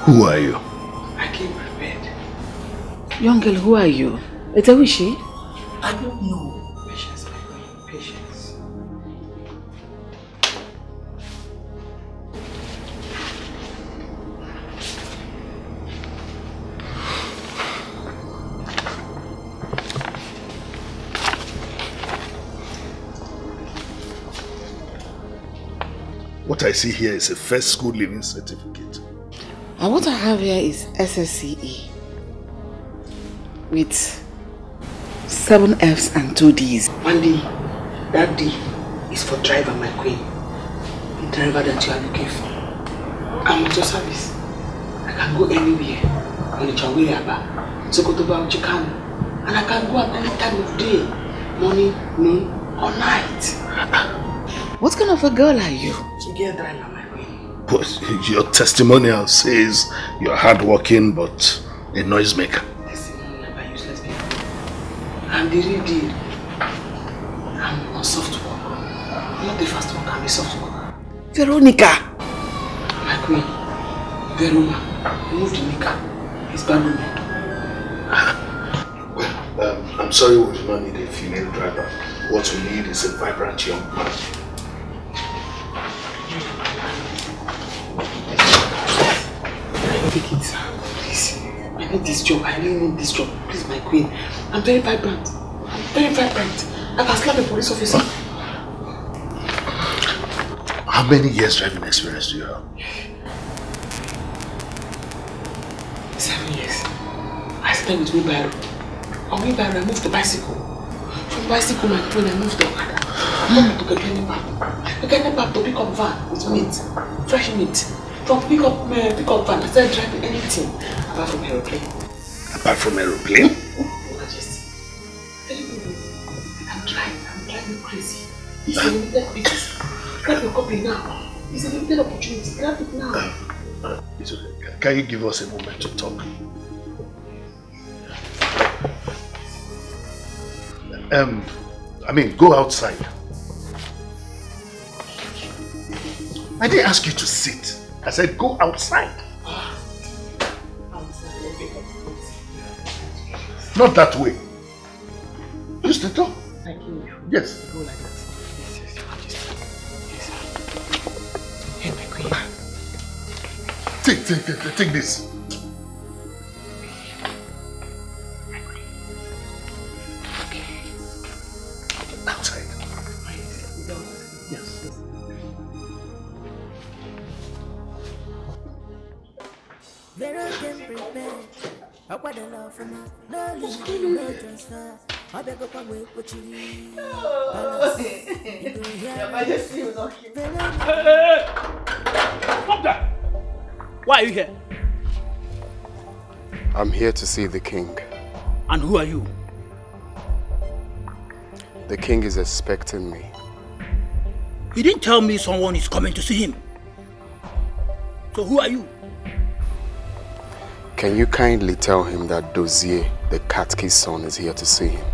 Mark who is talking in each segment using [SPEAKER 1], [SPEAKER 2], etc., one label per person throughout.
[SPEAKER 1] Who are you?
[SPEAKER 2] I came prepared.
[SPEAKER 3] Young girl, who are you? It's a wishy?
[SPEAKER 2] I don't know. Patience, my queen. Patience.
[SPEAKER 1] What I see here is a first school leaving certificate.
[SPEAKER 3] And what I have here is SSCE with 7 F's and 2 D's.
[SPEAKER 2] One D, that D is for driver, my queen. The driver that you are looking for. I'm at your service. I can go anywhere. On the Chawiriaba, Sokotoba, Chikano. And I can go at any time of day. Morning, noon, or night.
[SPEAKER 3] What kind of a girl are you?
[SPEAKER 2] You get a driver, my queen.
[SPEAKER 1] But your testimonial says you're hardworking but a noisemaker.
[SPEAKER 2] Testimonial by useless people. I'm the real deal. I'm a soft worker. I'm not the fast worker, I'm a soft worker.
[SPEAKER 3] Veronica!
[SPEAKER 2] My queen, Verona, remove the nika. It's bad woman.
[SPEAKER 1] Well, I'm sorry we do not need a female driver. What we need is a vibrant young man.
[SPEAKER 2] Take it, please. I need this job. I really need this job. Please, my queen. I'm very vibrant. I'm very vibrant. I can slap a police officer.
[SPEAKER 1] How many years driving experience do you have?
[SPEAKER 2] 7 years. I spent with wheelbarrow. On wheelbarrow, I moved to bicycle. From bicycle, my queen, I moved to Okada. I took a candy bag. A candy bag to pick up van with meat. Fresh meat. From pick up van, I started driving anything apart from aeroplane.
[SPEAKER 1] Apart from aeroplane?
[SPEAKER 2] Majesty. I'm driving crazy. It's a limited business. Grab your copy now. It's a limited opportunity. Grab it now.
[SPEAKER 1] It's okay. Can you give us a moment to talk? Go outside. I didn't ask you to sit. I said go outside. Not that way. Use the door.
[SPEAKER 2] Like you.
[SPEAKER 1] Yes.
[SPEAKER 2] Go like that. Yes, Your Majesty. Yes, sir. Hey, my queen.
[SPEAKER 1] Take this. Outside.
[SPEAKER 2] Yes. Your Majesty will not kill me.
[SPEAKER 4] Stop that! Why are you here?
[SPEAKER 5] I'm here to see the king.
[SPEAKER 4] And who are you?
[SPEAKER 5] The king is expecting me.
[SPEAKER 4] He didn't tell me someone is coming to see him. So who are you?
[SPEAKER 5] Can you kindly tell him that Dozier, the Katki's son, is here to see him?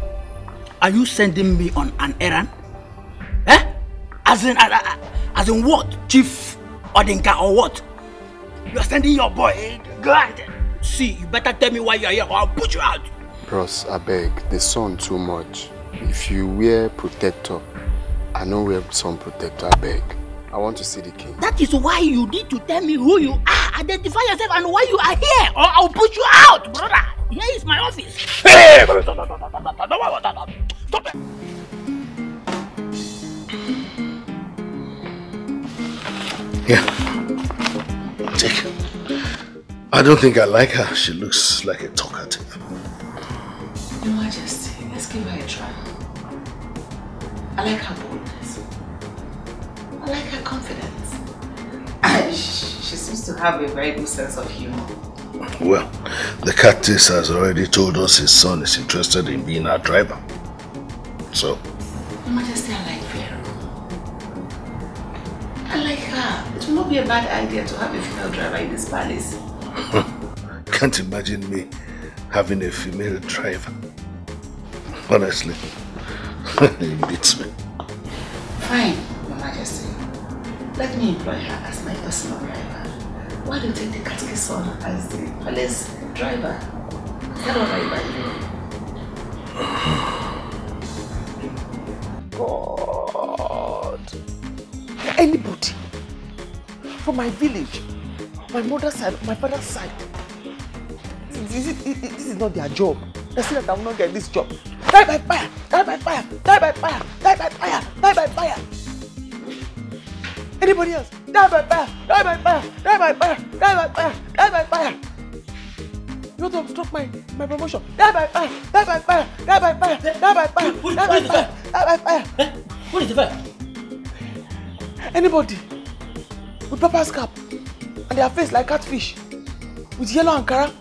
[SPEAKER 4] Are you sending me on an errand? Eh? As in what? Chief Odinka or what? You are sending your boy. Go and see. You better tell me why you are here or I'll put you out.
[SPEAKER 5] Bros, I beg, the sun too much. If you wear protector, I know wear sun protector, I beg. I want to see the king.
[SPEAKER 4] That is why you need to tell me who you are. Identify yourself and why you are here, or I'll put you out, brother. Here is my office. Hey! Stop it!
[SPEAKER 1] Yeah. Take. I don't think I like her. She looks like a talkative.
[SPEAKER 2] Your Majesty, let's give her a try. I like her boldness. I like her confidence. And she seems to have a very good sense of humor.
[SPEAKER 1] Well, the Cactus has already told us his son is interested in being our driver. So?
[SPEAKER 2] Your Majesty, I like Vero. I like her. It will not be a bad idea to have a female driver in this palace.
[SPEAKER 1] Can't imagine me having a female driver. Honestly, it beats me.
[SPEAKER 2] Fine, Your Majesty. Let me employ her as my personal driver.
[SPEAKER 3] Why do you take the Katsuki's son as the police driver? Is that what I
[SPEAKER 2] God. Anybody from my village, my mother's side, my father's side, this is not their job. They say that I will not get this job. Die by fire! Die by fire! Die by fire! Die by fire! Die by fire! Anybody else? Die by fire! Die by fire! Die by fire! Die by fire! Die by fire! You want to obstruct my promotion? Die by fire! Die by fire! Die by fire! Die by fire! Die by fire! Die by fire!
[SPEAKER 4] What is the fire?
[SPEAKER 2] Anybody with papa's cap and their face like catfish with yellow ankara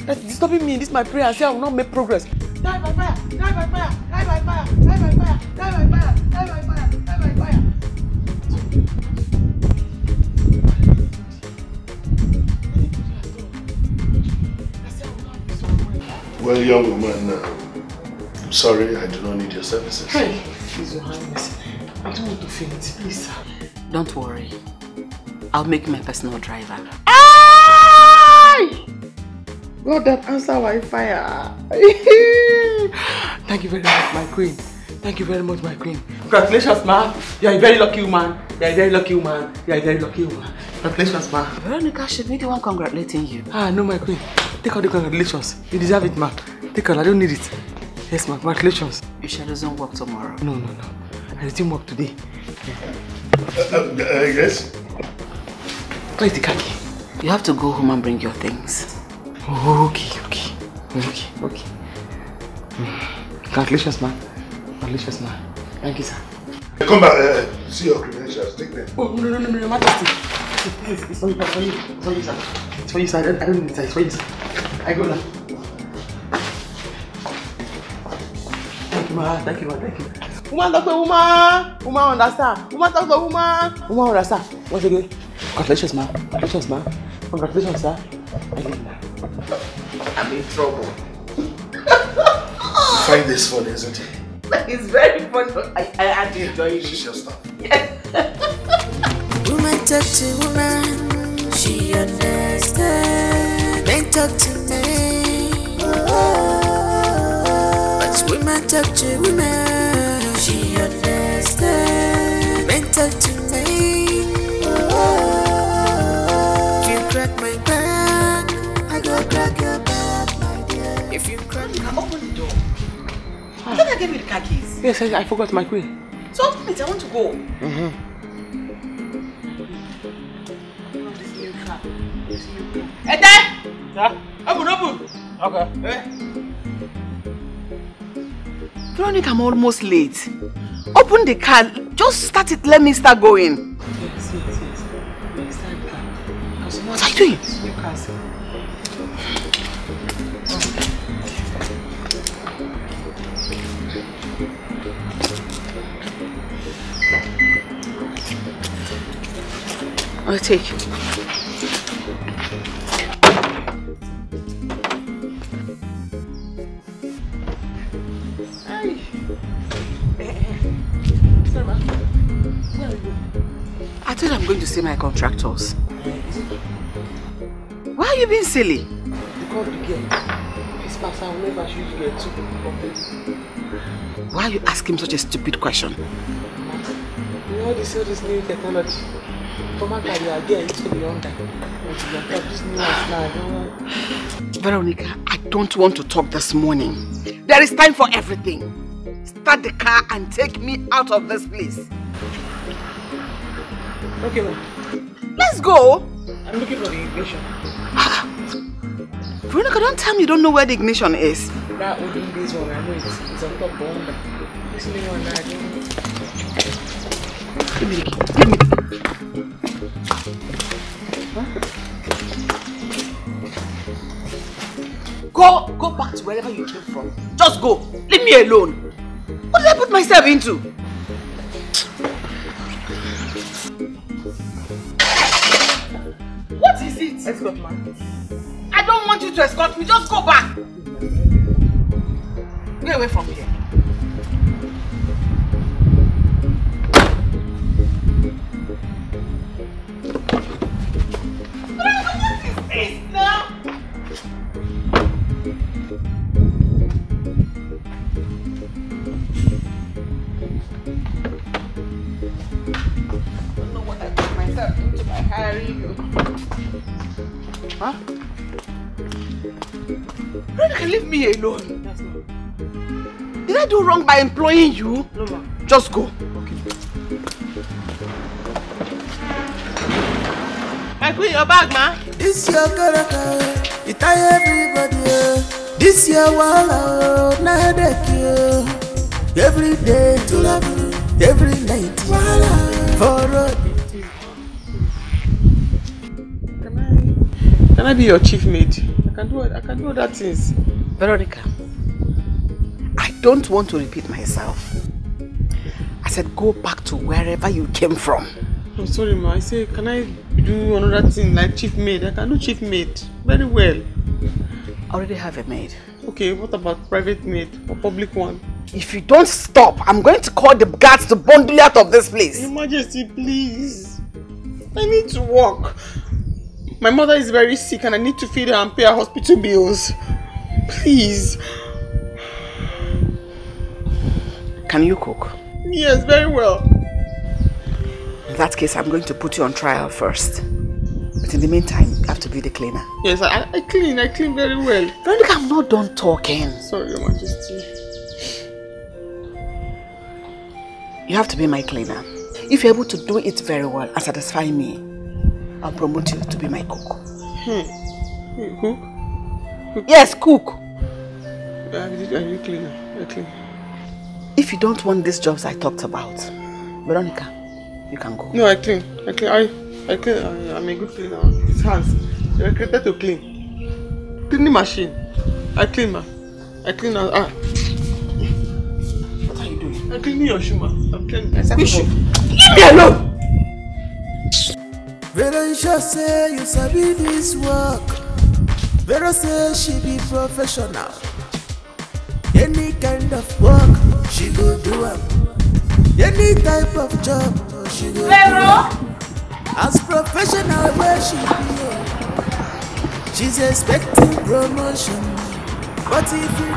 [SPEAKER 2] that's disturbing me in this my prayer and say I will not make progress. Die by fire! Die by fire! Die by fire! Die by fire! Die by fire! Die by fire! Die by fire!
[SPEAKER 1] Well, young woman, I'm sorry, I do not need your services.
[SPEAKER 2] Hey, please, Your Highness. I don't want to faint, please, sir.
[SPEAKER 3] Don't worry. I'll make my personal driver.
[SPEAKER 2] Aye! God, that answer by fire. Thank you very much, my queen. Thank you very much, my queen. Congratulations, ma. You are a very lucky woman. You are a very lucky woman. You are a very lucky woman. Congratulations, ma.
[SPEAKER 3] Veronica should be the one congratulating you.
[SPEAKER 2] Ah, no, my queen. Take all the congratulations. You deserve it, ma. Take all. I don't need it. Yes, ma. Congratulations.
[SPEAKER 3] You shall resume work tomorrow.
[SPEAKER 2] No. I resume work today.
[SPEAKER 1] Yes?
[SPEAKER 2] Where's the khaki?
[SPEAKER 3] You have to go home and bring your things.
[SPEAKER 2] Oh, okay. Congratulations, ma. Congratulations, ma. Thank you, sir.
[SPEAKER 1] Come back, see your credentials, take them.
[SPEAKER 2] Oh, no, Majesty. It's for you, sir. It's for you, sir. I don't need it, sir. It's for you, sir. I go now. Thank you, ma. Thank you. Woman talk to woman. Woman understand. Woman talk to woman. Woman understand. Once again, congratulations, ma. Congratulations, sir. I'm in trouble.
[SPEAKER 1] You find this funny, isn't it?
[SPEAKER 2] It's very funny. I had to enjoy it.
[SPEAKER 1] She's your stuff.
[SPEAKER 2] Yes.
[SPEAKER 6] Woman talk to woman, she understands. Men talk to men, but women talk to women, she understands. Men talk to men. If you crack my back, I go crack your back, my dear. If you crack my back,
[SPEAKER 2] Open the door.
[SPEAKER 3] I thought I gave you the car keys.
[SPEAKER 2] Yes, I forgot my queen.
[SPEAKER 3] So open it, I want to go.
[SPEAKER 2] Ede! Open. Okay.
[SPEAKER 3] Veronica, I'm almost late. Open the car. Just start it. Let me start going.
[SPEAKER 2] Yes. Start the car.
[SPEAKER 3] What are you doing?
[SPEAKER 2] Your car, sir.
[SPEAKER 3] I'll take you. I told I'm going to see my contractors. Why are you being silly?
[SPEAKER 2] Because Dikeh, his pastor will never shoot you get too.
[SPEAKER 3] Why are you asking such a stupid question?
[SPEAKER 2] You know this new technology. For my career again, it's to be under. This new one now.
[SPEAKER 3] Veronica, I don't want to talk this morning. There is time for everything. Start the car and take me out of this place.
[SPEAKER 2] Okay, ma'am.
[SPEAKER 3] Let's go.
[SPEAKER 2] I'm looking for the ignition.
[SPEAKER 3] Veronica, don't tell me you don't know where the ignition is.
[SPEAKER 2] That would be this one, I know it's on top of under. This new one, I don't know.
[SPEAKER 3] Give me the key. Go back to wherever you came from. Just go. Leave me alone. What did I put myself into? What is it?
[SPEAKER 2] Escort, man.
[SPEAKER 3] I don't want you to escort me. Just go back. Get away from here. don't know what I put myself into by hiring you. Huh? Veronica, leave me alone.
[SPEAKER 2] Yes, ma'am.
[SPEAKER 3] Did I do wrong by employing you?
[SPEAKER 2] No, ma'am.
[SPEAKER 3] Just go.
[SPEAKER 2] Okay. I put your bag, ma.
[SPEAKER 6] This your character, it tie everybody. This your wall, na headache. Every day to love you, every night for road.
[SPEAKER 2] Can I be your chief mate? I can do other things.
[SPEAKER 3] Veronica, I don't want to repeat myself. I said go back to wherever you came from.
[SPEAKER 2] I'm sorry, ma. I say, can I do another thing like chief maid? I can do chief maid very well.
[SPEAKER 3] I already have a maid.
[SPEAKER 2] Okay, what about private maid or public one?
[SPEAKER 3] If you don't stop, I'm going to call the guards to bundle you out of this place.
[SPEAKER 2] Your Majesty, please. I need to work. My mother is very sick and I need to feed her and pay her hospital bills. Please.
[SPEAKER 3] Can you cook?
[SPEAKER 2] Yes, very well.
[SPEAKER 3] In that case, I'm going to put you on trial first. But in the meantime, you have to be the cleaner.
[SPEAKER 2] Yes, I clean very well.
[SPEAKER 3] Veronica, I'm not done talking.
[SPEAKER 2] Sorry, Your Majesty.
[SPEAKER 3] You have to be my cleaner. If you're able to do it very well and satisfy me, I'll promote you to be my cook.
[SPEAKER 2] Cook?
[SPEAKER 3] Yes, cook.
[SPEAKER 2] Are you cleaner? I clean.
[SPEAKER 3] If you don't want these jobs I talked about, Veronica, you can go.
[SPEAKER 2] No, I clean. I clean. I'm a good cleaner. His hands. You're created to clean. Cleaning machine. I clean, ma. I clean now.
[SPEAKER 3] What are you doing?
[SPEAKER 2] I'm cleaning your shoe, ma. I'm cleaning.
[SPEAKER 3] Push it. Leave me alone!
[SPEAKER 6] Vero sure say you sabi this work. Vero say she be professional. Any kind of work, she go do it. Any type of job, she go
[SPEAKER 3] Vero!
[SPEAKER 6] do it. As professional where she be, she's expecting promotion. But if you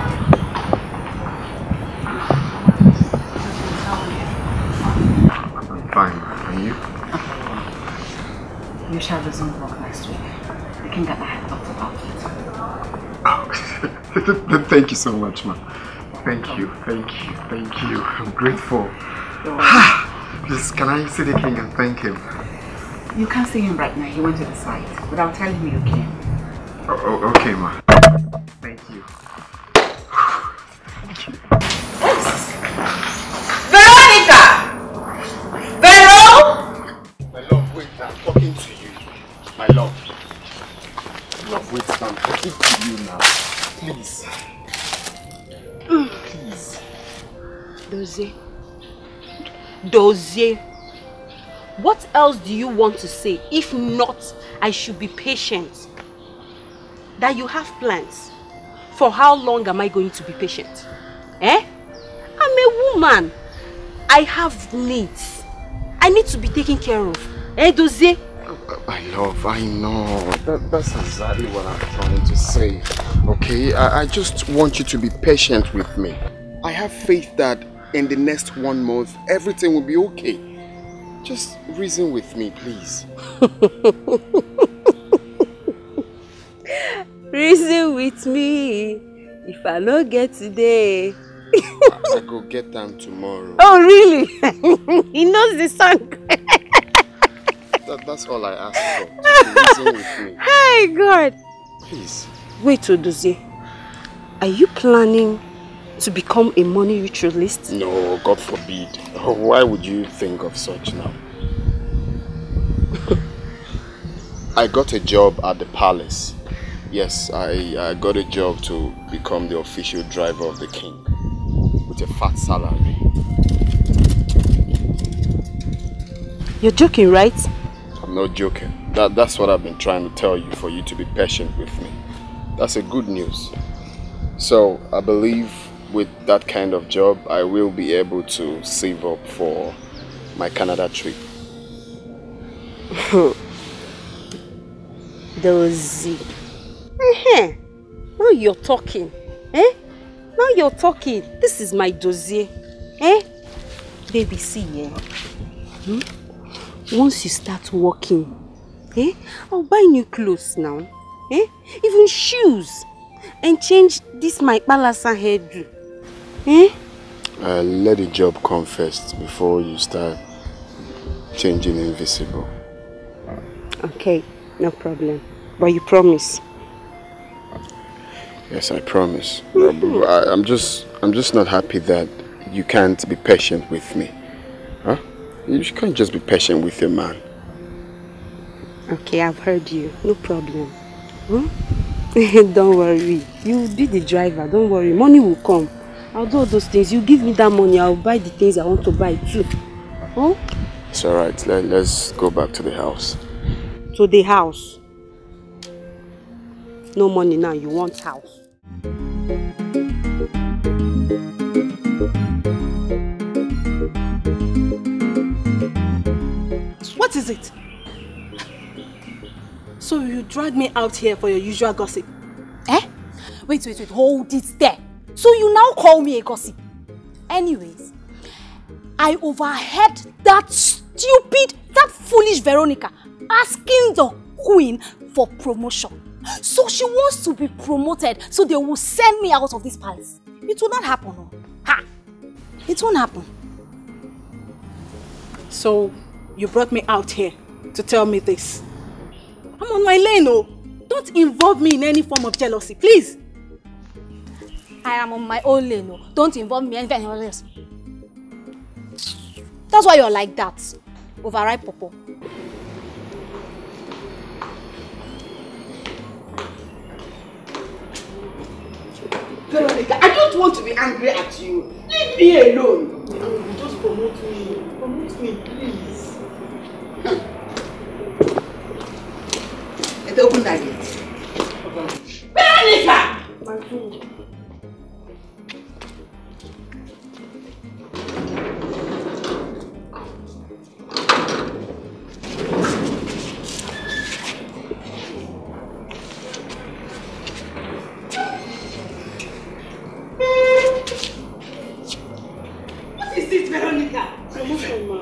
[SPEAKER 5] I'm fine, and you?
[SPEAKER 3] You shall resume work next week. The king and I have talked about it.
[SPEAKER 5] Oh, thank you so much, ma. Thank you. I'm grateful. Please, can I see the king and thank him?
[SPEAKER 3] You can't see him right now. He went to the site. But I'll tell him you came.
[SPEAKER 5] Oh, okay, ma. Thank you.
[SPEAKER 3] Veronica! Vero!
[SPEAKER 5] My love, wait, I'm talking to you. My love. Love, wait, I'm talking to you now. Please. Please.
[SPEAKER 7] Dozie. What else do you want to say? If not, I should be patient. That you have plans. For how long am I going to be patient? I'm a woman. I have needs. I need to be taken care of. Dozie?
[SPEAKER 5] My love, I know. That's exactly what I'm trying to say. Okay? I just want you to be patient with me. I have faith that in the next 1 month, everything will be okay. Just reason with me, please.
[SPEAKER 7] Reason with me. If I don't get today.
[SPEAKER 5] I go get them tomorrow.
[SPEAKER 7] Oh, really? He knows the song.
[SPEAKER 5] That's all I ask for. Just reason with me.
[SPEAKER 7] Hey, God.
[SPEAKER 5] Please.
[SPEAKER 7] Wait, Odozie. Are you planning to become a money ritualist?
[SPEAKER 5] No, God forbid. Why would you think of such now? I got a job at the palace. Yes, I got a job to become the official driver of the king with a fat salary.
[SPEAKER 7] You're joking, right?
[SPEAKER 5] I'm not joking. That's what I've been trying to tell you, for you to be patient with me. That's a good news. So I believe with that kind of job, I will be able to save up for my Canada trip.
[SPEAKER 7] Dozie. Now you're talking. Now you're talking. This is my dossier. Baby, see, once you start working, I'll buy new clothes now. Even shoes. And change this my palasa hairdo.
[SPEAKER 5] Let the job come first before you start changing invisible.
[SPEAKER 7] Okay, no problem. But you promise?
[SPEAKER 5] Yes, I promise. I'm just not happy that you can't be patient with me. Huh? You can't just be patient with your man.
[SPEAKER 7] Okay, I've heard you. No problem. Don't worry. You'll be the driver. Don't worry. Money will come. I'll do all those things. You give me that money, I'll buy the things I want to buy too.
[SPEAKER 5] It's alright. Let's go back to the house.
[SPEAKER 7] To the house? No money now. You want house?
[SPEAKER 8] What is it? So you dragged me out here for your usual gossip?
[SPEAKER 9] Wait, hold it there. So you now call me a gossip? Anyways, I overheard that foolish Veronica asking the queen for promotion. So she wants to be promoted so they will send me out of this palace. It will not happen. No. Ha! It won't happen.
[SPEAKER 8] So you brought me out here to tell me this. I'm on my lane, oh. Don't involve me in any form of jealousy, please.
[SPEAKER 9] I am on my own lane, oh. Don't involve me in anything else. That's why you're like that. Overripe popo.
[SPEAKER 3] Veronica, I don't want to be angry at you. Leave me alone. Just promote me. Promote me, please. And open that gate. Veronica! My food. What is this, Veronica? Promotion, ma.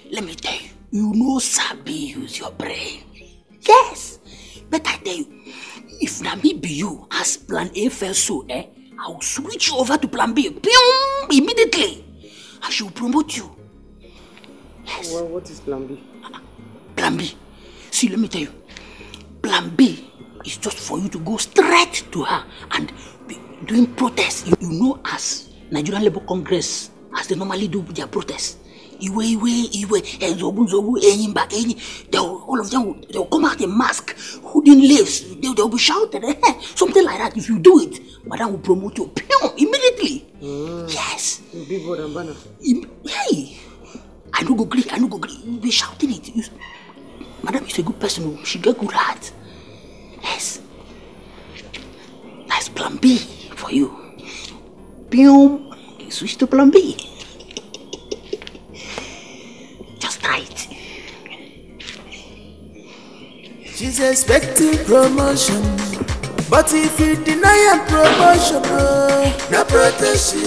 [SPEAKER 4] Let me tell you, you know Sabi use your brain. Yes, but I tell you, if na me be you as plan A fails so, I will switch you over to plan B. Pew, immediately. I shall promote you. Yes.
[SPEAKER 2] Well, what is plan B?
[SPEAKER 4] Plan B. See, let me tell you. Plan B is just for you to go straight to her and be doing protests. You know, as Nigerian Labour Congress, as they normally do their protests. Iwe, all of them they'll come out in mask, hooding leaves, they'll be shouting, something like that. If you do it, Madam will promote you immediately. Yes.
[SPEAKER 2] Big board and banner.
[SPEAKER 4] Hey, I don't go agree. You'll be shouting it. Madam is a good person. She get good heart. Yes. Nice plan B for you. Boom. Switch to plan B. Just try it.
[SPEAKER 6] She's expecting promotion, but if you deny her promotion, no protection.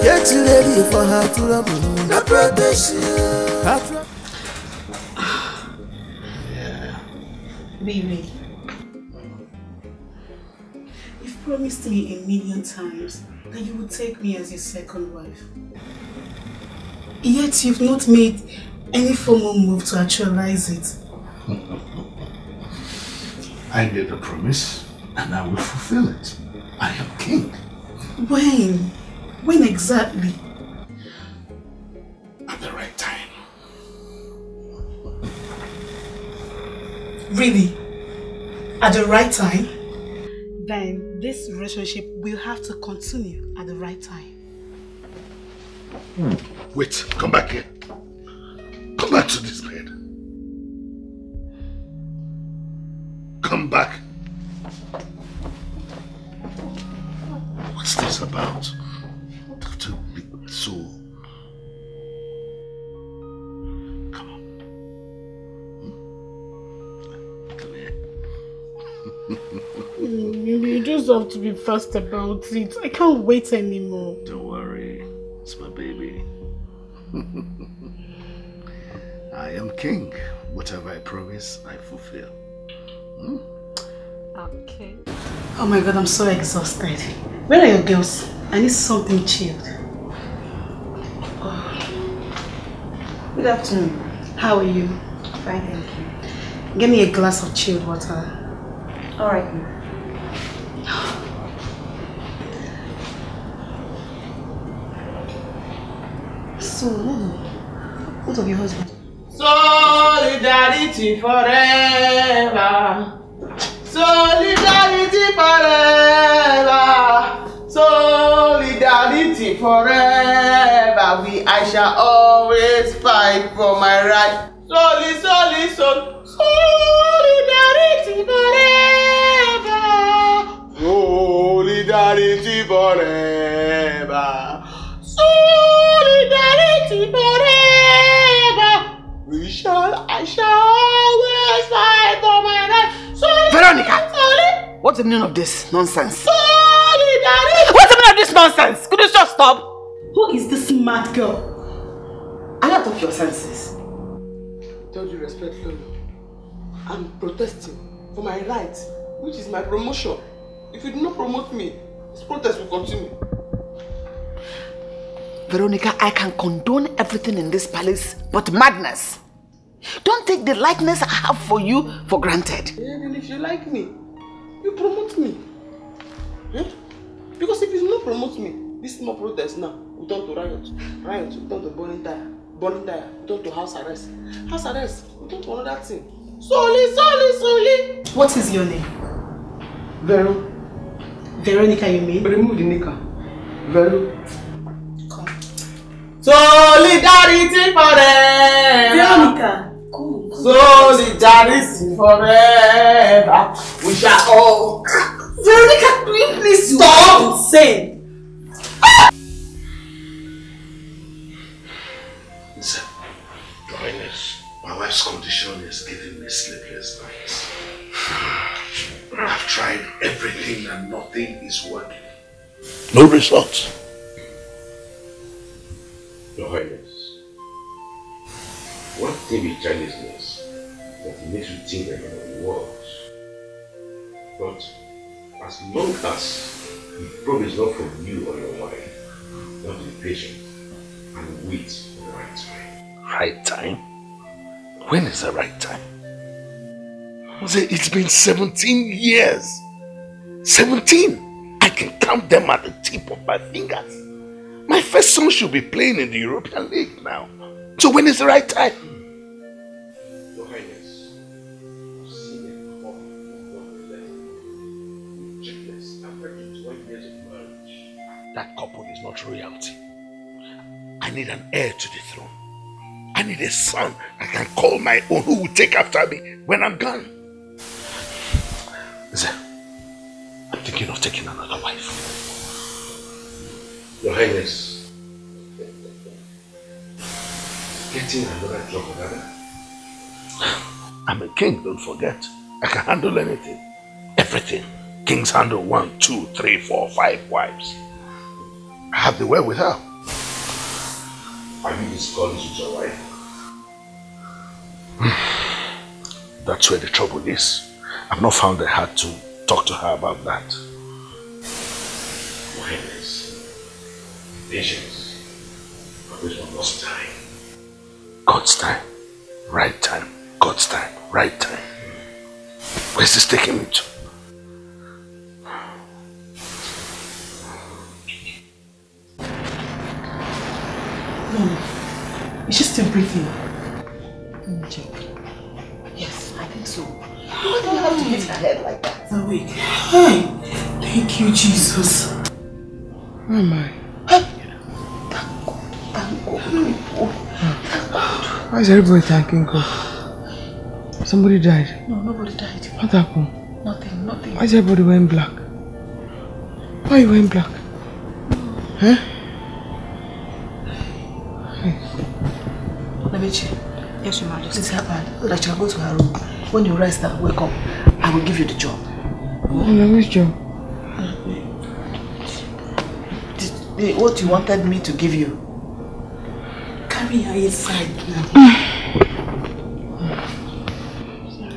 [SPEAKER 6] Get you ready for her to rumble. No protection.
[SPEAKER 8] Yeah. Baby, you've promised me 1,000,000 times that you would take me as your second wife. Yet you've not made any formal move to actualize it.
[SPEAKER 1] I made a promise and I will fulfill it. I am king.
[SPEAKER 8] When? When exactly?
[SPEAKER 1] At the right time.
[SPEAKER 8] Really? At the right time? Then this relationship will have to continue at the right time.
[SPEAKER 1] Wait, come back here. Come back to this bed. Come back. What's this about? To be so... Come on. Come here.
[SPEAKER 8] You just have to be fast about it. I can't wait anymore.
[SPEAKER 1] Don't worry. It's my baby. I am king. Whatever I promise, I fulfill.
[SPEAKER 8] Okay. Oh my god, I'm so exhausted. Where are your girls? I need something chilled. Oh. Good afternoon. How are you?
[SPEAKER 10] Fine, thank you.
[SPEAKER 8] Give me a glass of chilled water.
[SPEAKER 10] Alright.
[SPEAKER 8] So, what of your husband?
[SPEAKER 2] Solidarity forever. Solidarity forever. Solidarity forever. I shall always fight for my right. Solidarity forever. Solidarity forever. Solidarity forever. I shall always fight for my right.
[SPEAKER 3] Veronica! What's the meaning of this nonsense?
[SPEAKER 2] Solidarity!
[SPEAKER 3] What's the meaning of this nonsense? Could you just stop?
[SPEAKER 8] Who is this mad girl?
[SPEAKER 3] Are you out of your senses?
[SPEAKER 2] With all due respect, Lolo, I'm protesting for my right, which is my promotion. If you do not promote me, this protest will continue.
[SPEAKER 3] Veronica, I can condone everything in this palace but madness. Don't take the likeness I have for you for granted.
[SPEAKER 2] Even if you like me, you promote me. Because if you do not promote me, this small protest now will turn to riot. Riot will turn to burning tire. Burning tire will turn to house arrest. House arrest will turn to another thing. Soli.
[SPEAKER 8] What is your name?
[SPEAKER 2] Vero.
[SPEAKER 8] Veronica, you mean?
[SPEAKER 2] Remove the nika. Vero.
[SPEAKER 8] Come.
[SPEAKER 2] Solidarity forever.
[SPEAKER 8] Veronica.
[SPEAKER 2] Solidarity forever. We shall all.
[SPEAKER 8] Veronica, please stop insane.
[SPEAKER 1] Listen, Your Highness, my wife's condition is giving me sleepless nights. I've tried everything and nothing is working. No results.
[SPEAKER 11] Your Highness, one thing with childlessness that it makes you think that it works. But as long as the problem is not from you or your wife, you have to be patient and wait for the right time.
[SPEAKER 1] Right time? When is the right time? It's been 17 years. 17! I can count them at the tip of my fingers. My first son should be playing in the European League now. So when is the right time?
[SPEAKER 11] Your Highness, I've seen a couple of chickless after 20 years of marriage.
[SPEAKER 1] That couple is not royalty. I need an heir to the throne. I need a son I can call my own who will take after me when I'm gone. Listen, I'm thinking of taking another wife.
[SPEAKER 11] Your Highness, getting another job another.
[SPEAKER 1] I'm a king, don't forget. I can handle anything. Everything. Kings handle 1, 2, 3, 4, 5 wives. I have the wherewithal.
[SPEAKER 11] Have you discussed with your wife?
[SPEAKER 1] That's where the trouble is. I've not found the heart to talk to her about that.
[SPEAKER 11] Your Highness, patience. Always one lost time.
[SPEAKER 1] God's time, right time. God's time, right time. Where's this taking me to?
[SPEAKER 2] No, is she still breathing? Let me check. Yes, I think so. Why do you have to hit her head like that? No, wait. Hey, thank you, Jesus.
[SPEAKER 12] Where am I?
[SPEAKER 2] Thank God.
[SPEAKER 12] Why is everybody thanking God? Somebody died.
[SPEAKER 2] No, nobody died.
[SPEAKER 12] What happened?
[SPEAKER 2] Nothing.
[SPEAKER 12] Why is everybody wearing black? Why are you wearing black? Huh? Hey.
[SPEAKER 2] Namechi.
[SPEAKER 9] Yes, Your Majesty.
[SPEAKER 2] This happened. So that you can go to her room. When you rest and wake up, I will give you the job.
[SPEAKER 12] Which job?
[SPEAKER 2] What you wanted me to give you. Carry her inside now.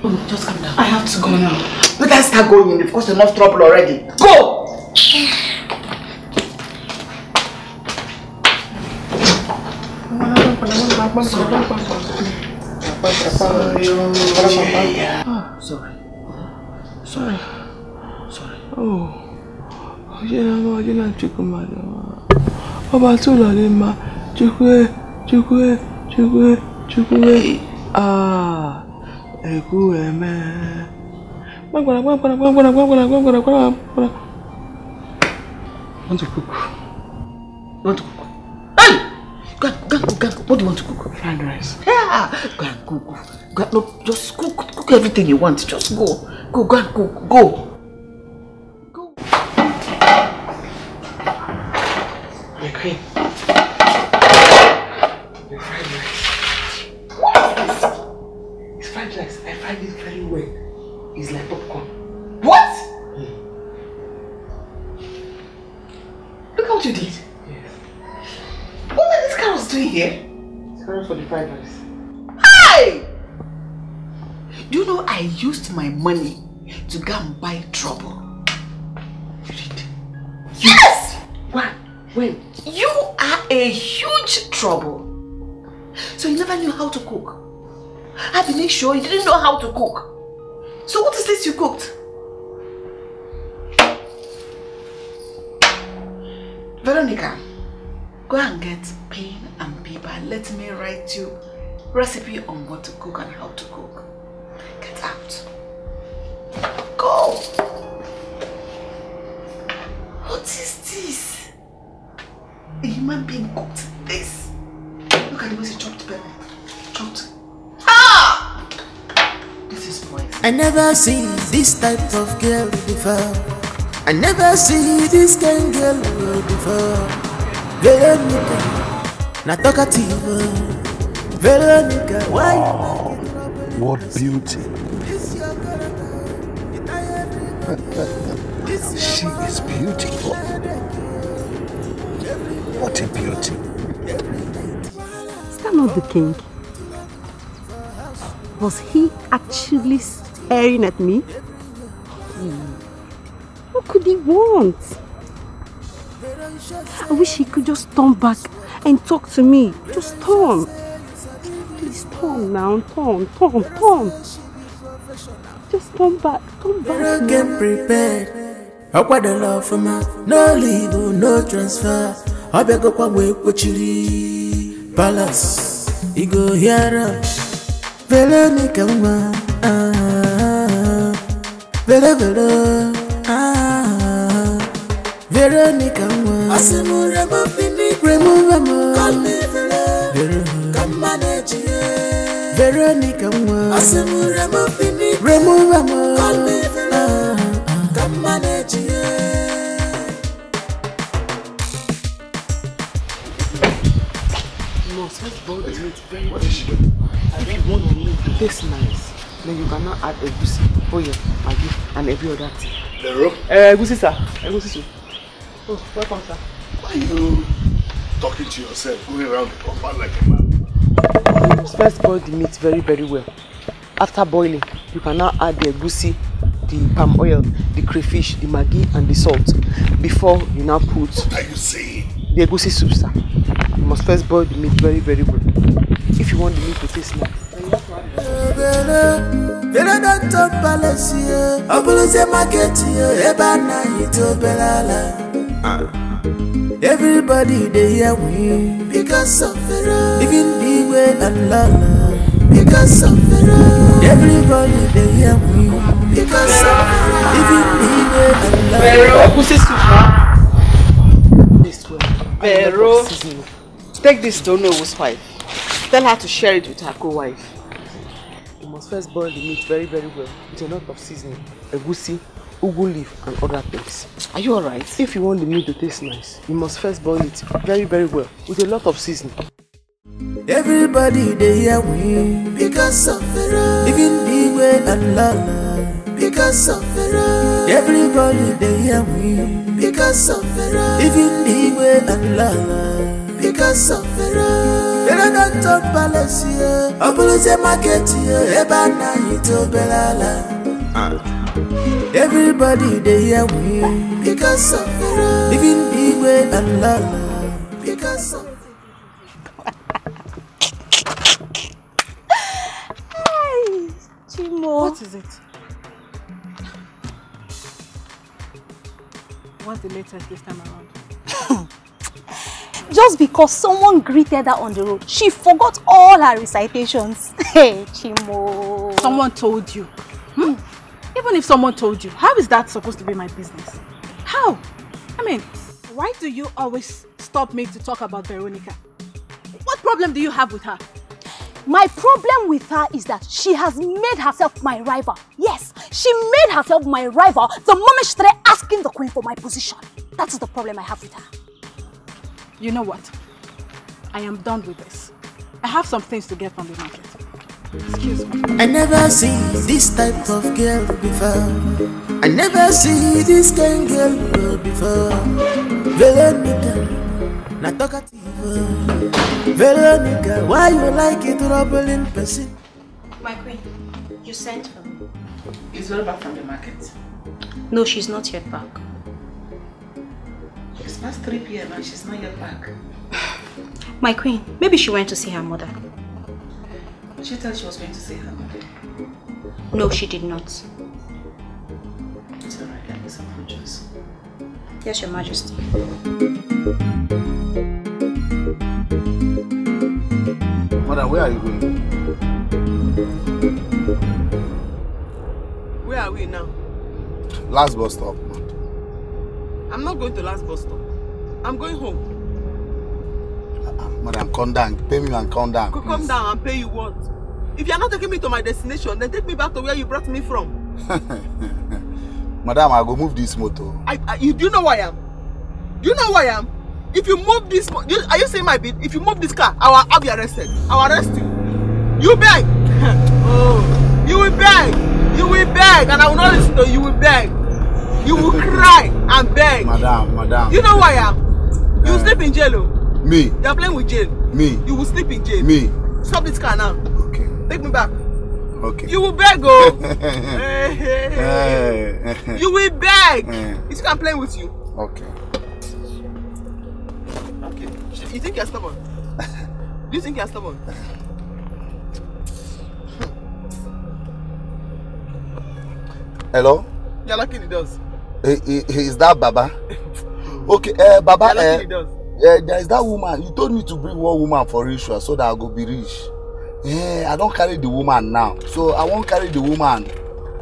[SPEAKER 2] Oh, just calm down. I have to go now. But I start going. You've caused enough trouble already. Go! Sorry.
[SPEAKER 12] Oh. Ah, want to cook?
[SPEAKER 2] Hey! Go. What do you want to cook?
[SPEAKER 12] Fried rice.
[SPEAKER 2] Yeah! Go and cook. No, just cook everything you want. Just go. Go and cook. Go.
[SPEAKER 12] My queen. The fried rice.
[SPEAKER 2] What is this?
[SPEAKER 12] It's fried rice. I fried it very well. It's like popcorn.
[SPEAKER 2] What? Look what you did.
[SPEAKER 12] Yes.
[SPEAKER 2] What are these carrots doing here?
[SPEAKER 12] It's carrots for the fried rice.
[SPEAKER 2] Hey! Do you know I used my money to go and buy trouble?
[SPEAKER 12] You did?
[SPEAKER 2] Yes!
[SPEAKER 12] When?
[SPEAKER 2] You are a huge trouble. So you never knew how to cook. I had to make sure you didn't know how to cook. So what is this you cooked? Veronica, go and get pen and paper and let me write you recipe on what to cook and how to cook. Get out. Go. What is this? A human being cooked this. Look at the way she chopped pepper. Chopped. Ah! This is poison.
[SPEAKER 6] I never seen this type of girl before. I never see this kind of girl before. Veronica, not talkative. Veronica, why?
[SPEAKER 1] Wow, what beauty. She is beautiful. What a beauty.
[SPEAKER 7] Is that not the king? Was he actually staring at me? What could he want? I wish he could just turn back and talk to me. Just turn. Please turn now. Turn. Just turn back.
[SPEAKER 6] Now. Get prepared. How quite the love for me? No leave, no transfer. I beg up and wait with you. Palace, you go here. Veronica, Veronica, I say more remove call me Veronica, come manage it. Veronica, I say more remove call me Veronica, come manage it.
[SPEAKER 2] You must first boil the meat very well. If you want the meat to taste nice, then you cannot add egusi, oil, maggi, and every other thing.
[SPEAKER 1] Lero?
[SPEAKER 2] Egusi, sir. Egusi, sir. Oh, welcome, sir.
[SPEAKER 1] Why are you talking to yourself, going around the compound like a man?
[SPEAKER 2] You must first boil the meat very, very well. After boiling, you can now add the egusi, the palm oil, the crayfish, the maggi, and the salt before you now put.
[SPEAKER 1] What are you saying?
[SPEAKER 2] The egusi soup, sir. You must first boil the meat very, very well. If you want the meat to taste nice.
[SPEAKER 6] Everybody they hear we because of Pharaoh. Even the way and Lala because of Pharaoh. Everybody they hear we because of Pharaoh. Even the way and Lala.
[SPEAKER 2] This way. Pharaoh. Take this to Noah's wife. Tell her to share it with her co-wife. You must first boil the meat very, very well with a lot of seasoning, egusi, ugu leaf and other things. Are you alright? If you want the meat to taste nice, you must first boil it very, very well with a lot of seasoning.
[SPEAKER 6] Everybody they hear we because of Pharaoh. Even the way and Lala because of Pharaoh. Everybody they hear we because of Pharaoh. Even the way and Lala because of Pharaoh. Pharaoh don't talk palace here. Obuluze market here. Ebana ito belala. Everybody they hear we because of Pharaoh. Even the way and Lala because of
[SPEAKER 9] Hey, Chimo.
[SPEAKER 8] What is it? What's the latest this time around?
[SPEAKER 9] Just because someone greeted her on the road, she forgot all her recitations. Hey, Chimo.
[SPEAKER 8] Someone told you. Even if someone told you, how is that supposed to be my business? How? I mean, why do you always stop me to talk about Veronica? What problem do you have with her?
[SPEAKER 9] My problem with her is that she has made herself my rival. Yes, she made herself my rival the moment she started asking the queen for my position. That is the problem I have with her.
[SPEAKER 8] You know what? I am done with this. I have some things to get from the market. Excuse me.
[SPEAKER 6] I never see this type of girl before. I never see this kind of girl before. Veronica, not talkative. Veronica, why you like it trouble in person?
[SPEAKER 10] My queen, you sent for me.
[SPEAKER 2] Is Vera back from the market?
[SPEAKER 10] No, she's not yet back.
[SPEAKER 2] It's past 3 p.m. and she's not yet back.
[SPEAKER 10] My queen, maybe she went to see her mother.
[SPEAKER 2] She thought she was going to see her mother.
[SPEAKER 10] No, she did not.
[SPEAKER 2] It's alright, let me some fruit juice.
[SPEAKER 10] Yes, Your Majesty.
[SPEAKER 1] Mother, where are you going?
[SPEAKER 2] Where are we now?
[SPEAKER 1] Last bus stop.
[SPEAKER 2] I'm not going to last bus stop. I'm going home.
[SPEAKER 1] Madam, calm down. Pay me and calm down.
[SPEAKER 2] Come down and pay you what? If you're not taking me to my destination, then take me back to where you brought me from.
[SPEAKER 1] Madam, I'll go move this motor.
[SPEAKER 2] Do you know who I am? Do you know who I am? If you move this, are you saying my bid? If you move this car, I'll be arrested. I'll arrest you. You beg. Oh, you will beg. You will beg, and I will not listen to you. You will beg. You will cry and beg.
[SPEAKER 1] Madam.
[SPEAKER 2] You know who I am? You will sleep in jail. Oh.
[SPEAKER 1] Me.
[SPEAKER 2] You are playing with jail.
[SPEAKER 1] Me.
[SPEAKER 2] You will sleep in jail.
[SPEAKER 1] Me.
[SPEAKER 2] Stop this car now.
[SPEAKER 1] Okay.
[SPEAKER 2] Take me back.
[SPEAKER 1] Okay.
[SPEAKER 2] You will beg, oh. You will beg. You think I'm playing with you?
[SPEAKER 1] Okay.
[SPEAKER 2] Okay. You think you're stubborn? Do you think you're stubborn?
[SPEAKER 1] Hello?
[SPEAKER 2] You're lucky it does.
[SPEAKER 1] Is that Baba? Okay, Baba.
[SPEAKER 2] You're lucky it does.
[SPEAKER 1] There is that woman. You told me to bring one woman for ritual so that I go be rich. Yeah, I don't carry the woman now. So I won't carry the woman.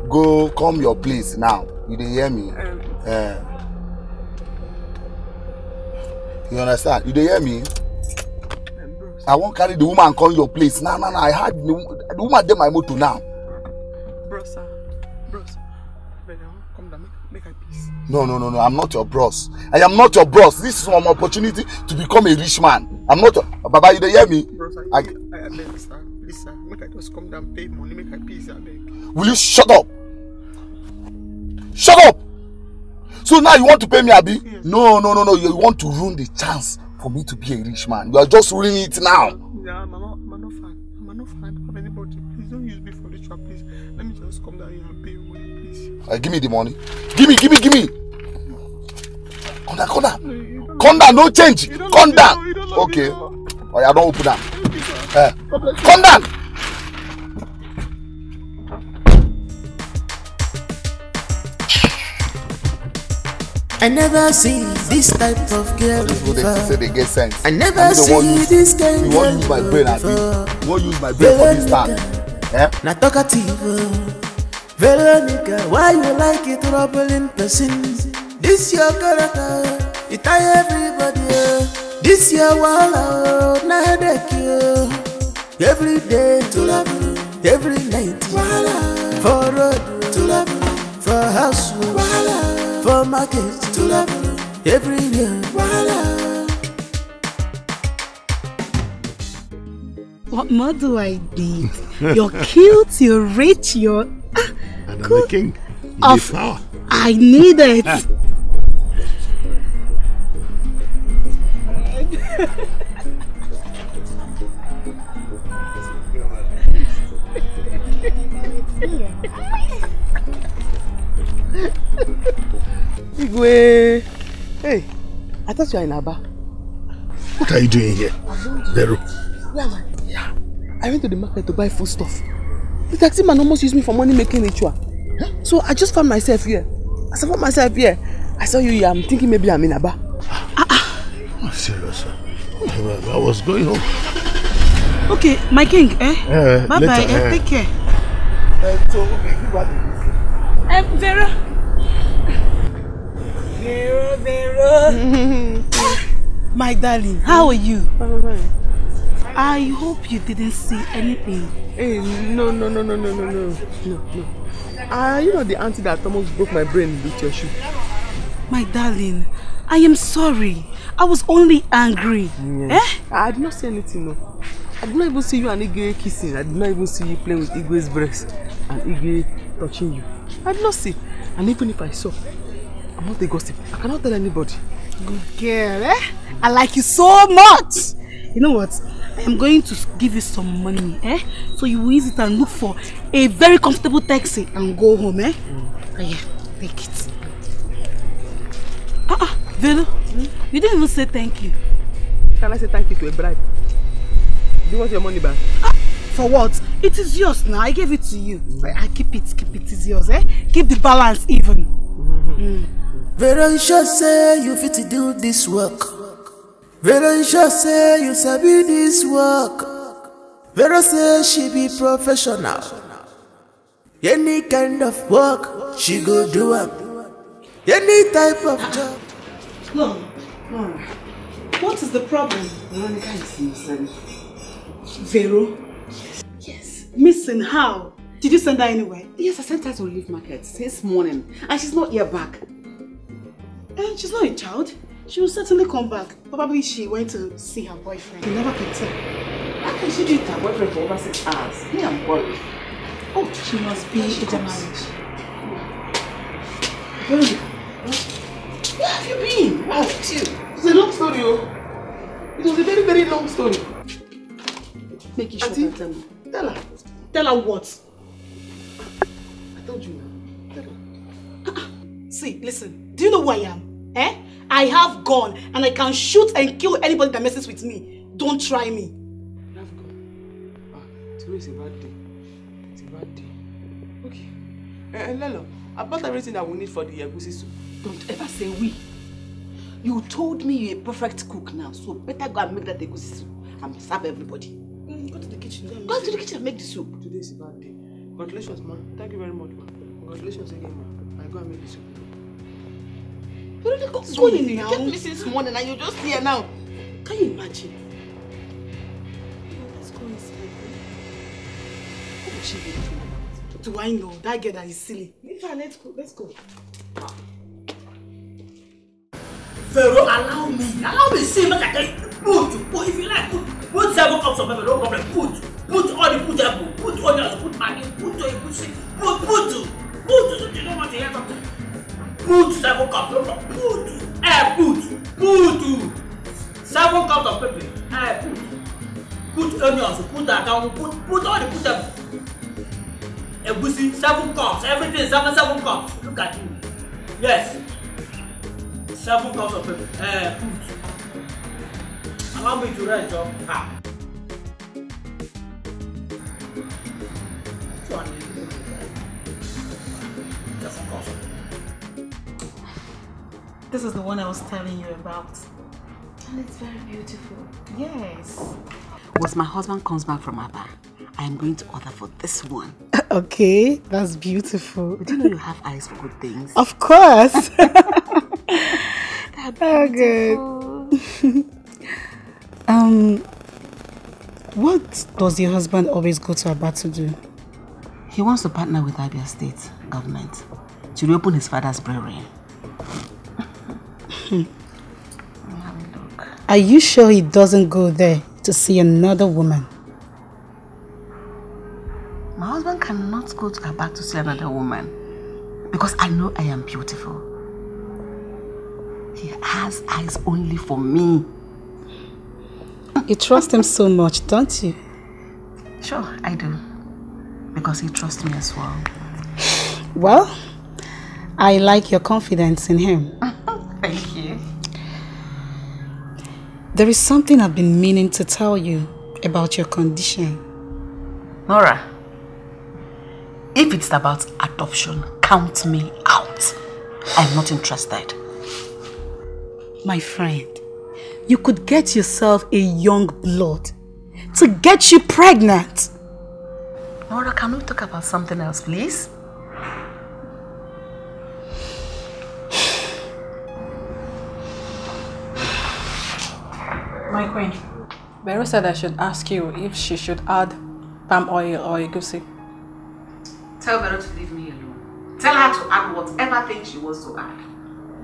[SPEAKER 1] Go come your place now. You dey hear me? You understand? You dey hear me? I won't carry the woman come your place. No. I had the woman dey my motor now.
[SPEAKER 2] Bros. Come down. Make her peace.
[SPEAKER 1] No. I'm not your bros. I am not your bros. This is an opportunity to become a rich man. I'm not. Baba, you dey hear me?
[SPEAKER 2] Bros, I beg, sir. Please, sir. Make her just come down, pay money, make her peace, I beg.
[SPEAKER 1] Will you shut up? Shut up! So now you want to pay me, Abi? Yes. No. You want to ruin the chance for me to be a rich man. You are just ruining it now.
[SPEAKER 2] Yeah, I'm not fan. I don't have anybody. Please don't use me for the trap, please. Let me just come down here and pay you money, please.
[SPEAKER 1] Give me the money. Give me. Come down. Come down, no change. Come down. Okay. Oh, you don't open that. Come down.
[SPEAKER 6] I never see this type of girl before.
[SPEAKER 1] Say they get sense.
[SPEAKER 6] I never see this kind of girl.
[SPEAKER 1] You want use my brain at this? You want use my brain for this time?
[SPEAKER 6] Not talkative. Veronica, why you like it trouble in person? This your character, it tie everybody. This your wall, not headache. Every day to love you, every night for road to love you, for house for market to love you, everywhere.
[SPEAKER 8] What more do I need? You're cute, you're rich, you're
[SPEAKER 11] and I'm the king.
[SPEAKER 8] Of power. I need it.
[SPEAKER 2] Igwe. Hey, I thought you were in Aba.
[SPEAKER 11] What are you doing here, Vero?
[SPEAKER 2] Where am I? Yeah. I went to the market to buy food stuff. The taxi man almost used me for money making ritual. Huh? So I just found myself here. I saw you here. I'm thinking maybe I'm in Aba.
[SPEAKER 11] Oh, serious. I was going home.
[SPEAKER 8] Okay, my king, bye-bye, take care. Vera. My darling, how are you? I hope you didn't see anything.
[SPEAKER 2] Hey, no. You know the auntie that almost broke my brain with your shoe.
[SPEAKER 8] My darling, I am sorry. I was only angry.
[SPEAKER 2] Yes. I did not say anything, no. I did not even see you and Igwe kissing. I did not even see you playing with Igwe's breast and Igwe touching you. I did not see. And even if I saw, I'm not a gossip. I cannot tell anybody.
[SPEAKER 8] Good girl, I like you so much. You know what? I am going to give you some money, so you will use it and look for a very comfortable taxi and go home, Oh, yeah, take it. Velo, you didn't even say thank you.
[SPEAKER 2] Can I say thank you to a bribe? Do you want your money back?
[SPEAKER 8] For what? It is yours now. I gave it to you. I keep it. It's yours, Keep the balance even.
[SPEAKER 6] Very sure say you fit to do this work. Very sure say you sabi this work. Very say she be professional. Any kind of work she go do am. Any type of job.
[SPEAKER 3] No. What is the problem? Monica is missing.
[SPEAKER 8] Vero?
[SPEAKER 3] Yes.
[SPEAKER 8] Missing how? Did you send her anywhere?
[SPEAKER 3] Yes, I sent her to Relief Market since morning and she's not here back.
[SPEAKER 8] And she's not a child. She will certainly come back. Probably she went to see her boyfriend. You never can tell.
[SPEAKER 3] How can she be with her boyfriend for over 6 hours? Me, I'm worried.
[SPEAKER 8] Oh, she must be in a marriage.
[SPEAKER 3] Where have you been? Where have you?
[SPEAKER 2] It's a long story, It was a very, very long story.
[SPEAKER 3] Make it short and tell me.
[SPEAKER 2] Tell her.
[SPEAKER 8] Tell her what?
[SPEAKER 2] I told you now. Tell her.
[SPEAKER 8] See, listen. Do you know who I am? I have gun and I can shoot and kill anybody that messes with me. Don't try me.
[SPEAKER 2] You have gun? Today is a bad day. It's a bad day. Okay. Lelo, I bought everything that we need for the egusi soup.
[SPEAKER 3] Don't ever say we. You told me you're a perfect cook now, so better go and make that egusi soup and serve everybody.
[SPEAKER 8] Go to the kitchen.
[SPEAKER 3] Go to the kitchen and make the soup.
[SPEAKER 2] Today is a bad day. Congratulations, ma. Thank you very much, ma. Congratulations again, ma. I go and make the soup.
[SPEAKER 3] Go in now. You kept me since morning and you're just here now.
[SPEAKER 8] Can you imagine? Let's go inside.
[SPEAKER 3] What would she be doing about?
[SPEAKER 8] Do I know? That girl that is silly. Let's go.
[SPEAKER 4] Vero, allow me see, make I tell you. Put, if you like, put 7 cups of pepper, no problem. Put all the put onions, put maggi, put egusi, put, you don't want to hear something. Put 7 cups, no problem. Put 7 cups of pepper. Put onions, put that down, put all the put them. Egusi, 7 cups, everything 7 cups. Look at you. Yes. 7 cups of pepper. Put. want me to rent job? How?
[SPEAKER 8] This is the one I was telling you about.
[SPEAKER 3] And it's very beautiful.
[SPEAKER 8] Yes.
[SPEAKER 3] Once my husband comes back from Aba, I am going to order for this one.
[SPEAKER 8] Okay, that's beautiful.
[SPEAKER 3] Do you know you have eyes for good things?
[SPEAKER 8] Of course.
[SPEAKER 3] Oh, good.
[SPEAKER 8] What does your husband always go to Aba to do?
[SPEAKER 3] He wants to partner with Abia State government to reopen his father's brewery.
[SPEAKER 8] Are you sure he doesn't go there to see another woman?
[SPEAKER 3] My husband cannot go to Aba to see another woman because I know I am beautiful. He has eyes only for me.
[SPEAKER 8] You trust him so much, don't you?
[SPEAKER 3] Sure, I do. Because he trusts me as well.
[SPEAKER 8] Well, I like your confidence in him.
[SPEAKER 3] Thank you.
[SPEAKER 8] There is something I've been meaning to tell you about your condition.
[SPEAKER 3] Nora, if it's about adoption, count me out. I'm not interested.
[SPEAKER 8] My friend, you could get yourself a young blood to get you pregnant.
[SPEAKER 3] Nora, can we talk about something else, please?
[SPEAKER 8] My queen, Vero said I should ask you if she should add palm oil or egusi.
[SPEAKER 3] Tell Vero to leave me alone. Tell her to add whatever thing she wants to add.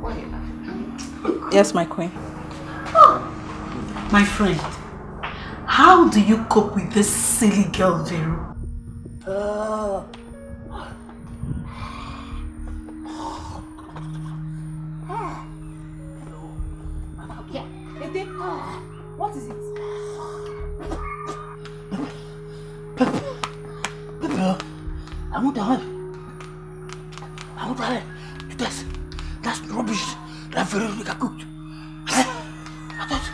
[SPEAKER 3] Why are you laughing?
[SPEAKER 8] Yes, my queen.
[SPEAKER 3] Oh.
[SPEAKER 8] My friend, how do you cope with this silly girl, Vero?
[SPEAKER 9] What is it?
[SPEAKER 4] I want to have that's rubbish that Veronica cooked. I thought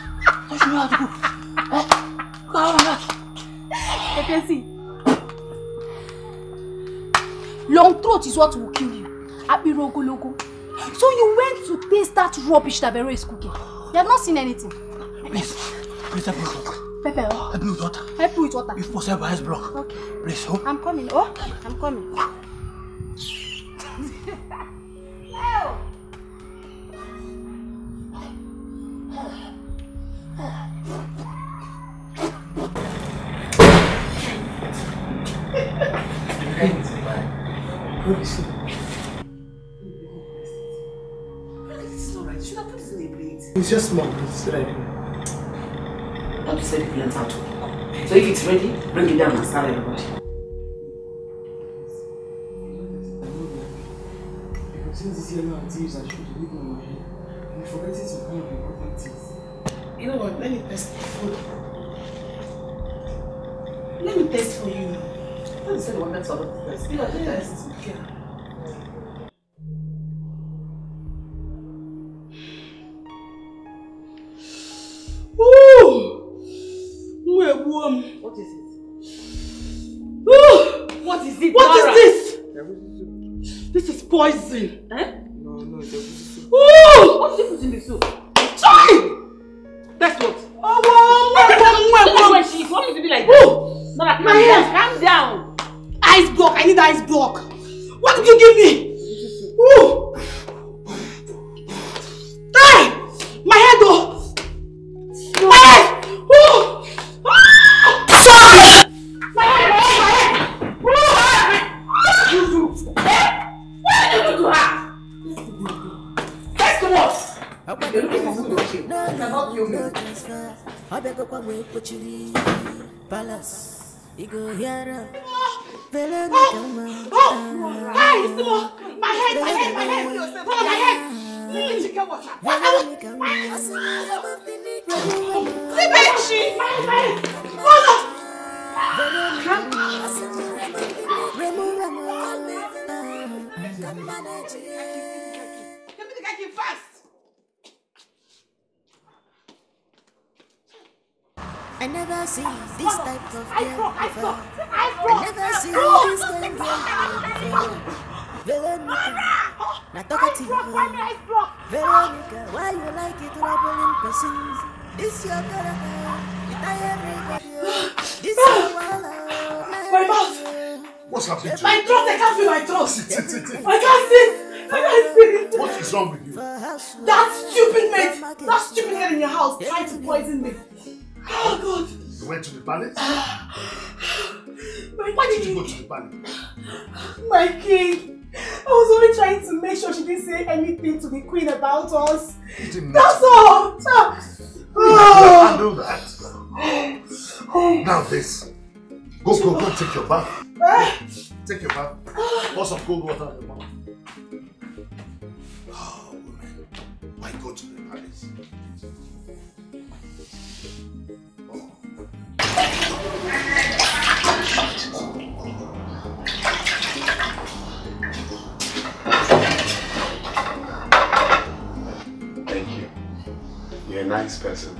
[SPEAKER 4] you know how to cook. Look how much.
[SPEAKER 9] I can see. Long throat is what will kill you. Happy rogo logo. So you went to taste that rubbish that Vero is cooking. You have not seen anything.
[SPEAKER 4] Please help me with water.
[SPEAKER 9] Pepper.
[SPEAKER 4] Help me with water.
[SPEAKER 9] Help you with water.
[SPEAKER 4] If possible, ice block.
[SPEAKER 9] Okay.
[SPEAKER 4] Please, oh.
[SPEAKER 9] I'm coming. Oh, I'm coming.
[SPEAKER 12] It's just small, it's ready.
[SPEAKER 3] Don't say the plans out. So if it's ready, bring it down and start everybody.
[SPEAKER 12] Since this year now thieves are shooting with my head, I'm forgetting some kind of important things. You know what? Let me test the food. Let me test for you.
[SPEAKER 3] Don't say the one that's all of the test. You have to test.
[SPEAKER 12] Okay.
[SPEAKER 3] What is it?
[SPEAKER 12] What is
[SPEAKER 3] it?
[SPEAKER 12] What
[SPEAKER 3] Nora?
[SPEAKER 12] is this? This is poison.
[SPEAKER 3] Eh?
[SPEAKER 12] No, it's a soup.
[SPEAKER 3] What did you put in the soup?
[SPEAKER 12] Try!
[SPEAKER 3] That's what?
[SPEAKER 12] Oh,
[SPEAKER 3] When she wants me to be like this. Nora, calm down.
[SPEAKER 12] Ice block. I need ice block. What did you give me? Ooh. Hey! My head though. My head. Ooh. Sorry. My head.
[SPEAKER 3] What did you do to her? That's the worst. You're looking for food, okay? You cannot kill me.
[SPEAKER 12] Hey, my head. Let me take water.
[SPEAKER 6] I never see this type of girl before. I never see this kind of girl before. Veronica, not talkative. Veronica, why you like it trouble in persons? This your character, you tie everybody. This your wallow.
[SPEAKER 8] My mouth.
[SPEAKER 5] What's happening to you?
[SPEAKER 8] My throat, I can't feel my throat.
[SPEAKER 5] Sit.
[SPEAKER 8] I can't sit. I can't sit.
[SPEAKER 5] What is wrong with you?
[SPEAKER 8] That stupid mate, that stupid head in your house tried to poison me. Oh God.
[SPEAKER 5] You went to the palace?
[SPEAKER 8] Why
[SPEAKER 5] did you go to the palace?
[SPEAKER 8] My king, I was only trying to make sure she didn't say anything to the queen about us.
[SPEAKER 5] You didn't.
[SPEAKER 8] That's all.
[SPEAKER 5] I know that. Now this. Go, take your bath. Take your bath. Pour some cold water in your mouth. Oh, woman. Why go to the palace?
[SPEAKER 11] Thank you. You're a nice person.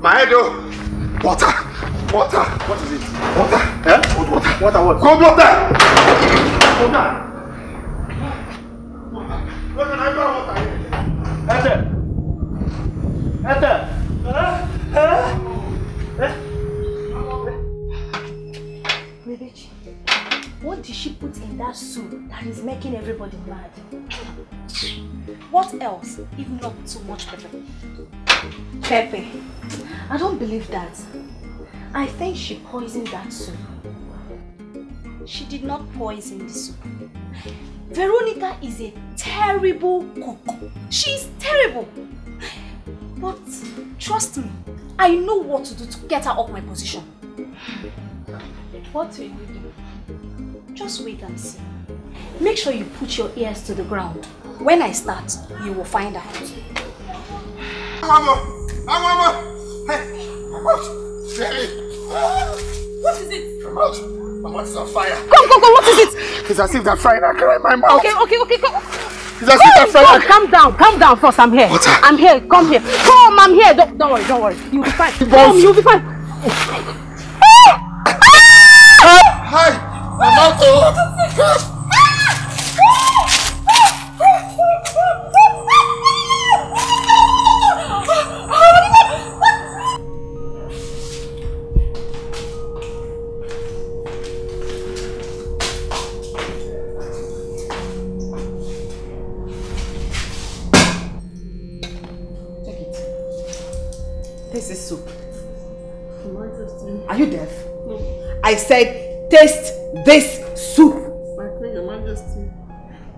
[SPEAKER 5] My Edo. Water. What is it? Water. Eh? Water what? Cold water.
[SPEAKER 9] What did she put in that soup that is making everybody mad? What else, if not too much pepper? Pepper? I don't believe that. I think she poisoned that soup. She did not poison the soup. Veronica is a terrible cook. She's terrible. But trust me, I know what to do to get her off my position. What will you do? Just wait and see. Make sure you put your ears to the ground. When I start, you will find out.
[SPEAKER 5] I'm out.
[SPEAKER 9] What is it?
[SPEAKER 5] I'm out. My mouth is on fire.
[SPEAKER 9] Go, what is it?
[SPEAKER 5] It's as if they're frying a cracker in my mouth.
[SPEAKER 9] Okay, go.
[SPEAKER 5] It's as if they're frying a cracker.
[SPEAKER 9] Calm down first, I'm here.
[SPEAKER 5] What?
[SPEAKER 9] I'm here, come here. Come, I'm here. Don't worry. You'll be fine. Come, you'll be fine.
[SPEAKER 5] Hi, I'm out.
[SPEAKER 3] Taste this soup. Are you deaf? No. I said, taste this soup.
[SPEAKER 12] My queen, Your Majesty,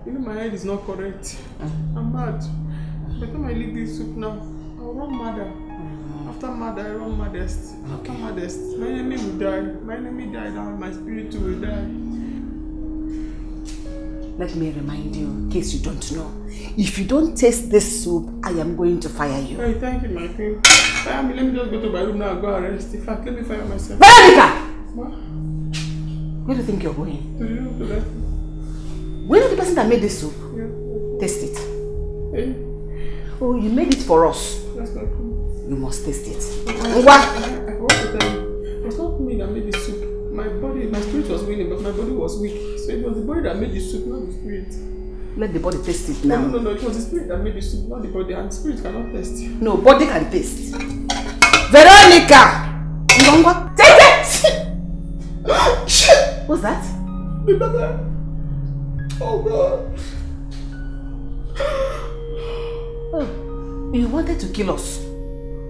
[SPEAKER 12] you know my head is not correct. I'm mad. By the time I leave this soup now, I'll run madder. After mad, I run maddest. After maddest, my enemy will die. My enemy died and my spirit too will die.
[SPEAKER 3] Let me remind you, in case you don't know. If you don't taste this soup, I am going to fire you.
[SPEAKER 12] Hey, thank you, my queen. Fire me, let me just go to my room now and go arrest. In fact, let me fire myself.
[SPEAKER 3] Veronica!
[SPEAKER 12] What?
[SPEAKER 3] Where do you think you're going?
[SPEAKER 12] To the room to that.
[SPEAKER 3] We know the person that made this soup.
[SPEAKER 12] Yeah.
[SPEAKER 3] Taste it.
[SPEAKER 12] Hey.
[SPEAKER 3] Oh, you made it for us.
[SPEAKER 12] That's my queen.
[SPEAKER 3] You must taste it.
[SPEAKER 12] I forgot to tell you. It was not me that made the soup. My spirit was willing, but my body was weak. So it was the body that made the soup, not the spirit.
[SPEAKER 3] Let the body taste it now.
[SPEAKER 12] No. It was the spirit that made the soup, not the body. And the spirit cannot taste.
[SPEAKER 3] No, body can taste. Veronica! Take it! What's that?
[SPEAKER 12] Oh God.
[SPEAKER 3] Oh, you wanted to kill us.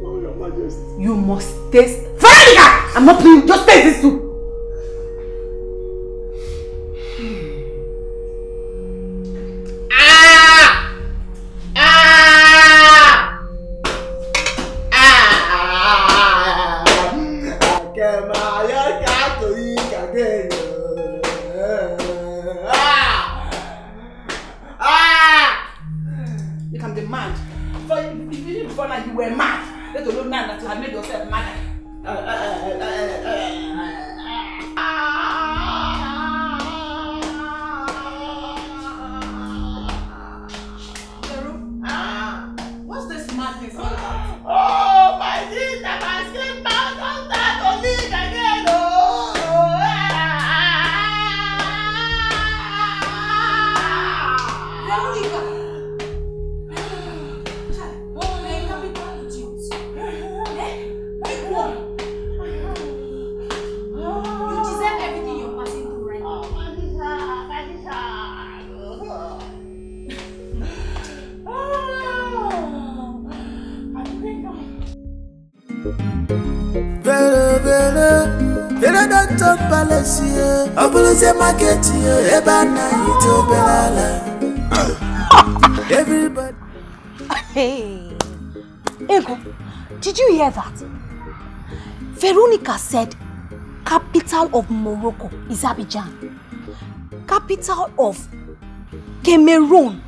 [SPEAKER 12] Oh, Your Majesty.
[SPEAKER 3] You must taste. Veronica! I'm not playing. Just taste this soup. You can be mad. So if you didn't before now, you were mad. Let alone now that you have made yourself mad.
[SPEAKER 8] What's this madness all about?
[SPEAKER 3] Oh, my sister, my skin bound on that only again.
[SPEAKER 8] Veronica!
[SPEAKER 6] Vela don't talk palace here. Obuluze market here. Eba na ito belala. Everybody.
[SPEAKER 9] Hey, Ego, did you hear that? Veronica said capital of Morocco is Abidjan. Capital of Cameroon.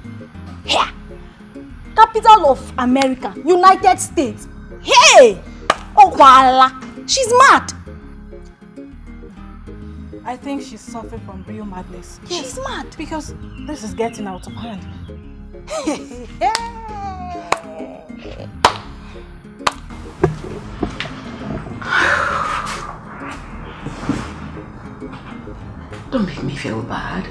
[SPEAKER 9] Here. Capital of America, United States. Hey! Oh, voila. She's mad.
[SPEAKER 8] I think she's suffering from real madness.
[SPEAKER 9] Yes. She's mad.
[SPEAKER 8] Because this is getting out of hand.
[SPEAKER 3] Don't make me feel bad.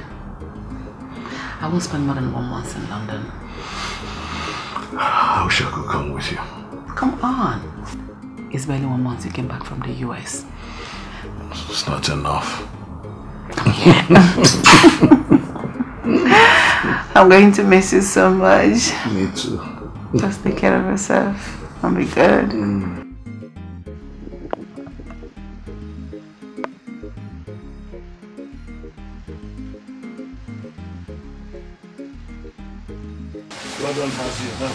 [SPEAKER 3] I won't spend more than 1 month in London.
[SPEAKER 11] I wish I could come with you.
[SPEAKER 3] Come on. It's barely 1 month you came back from the US.
[SPEAKER 11] It's not enough.
[SPEAKER 3] I'm going to miss you so much.
[SPEAKER 11] Me too.
[SPEAKER 3] Just take care of yourself and be good.
[SPEAKER 11] London has you now.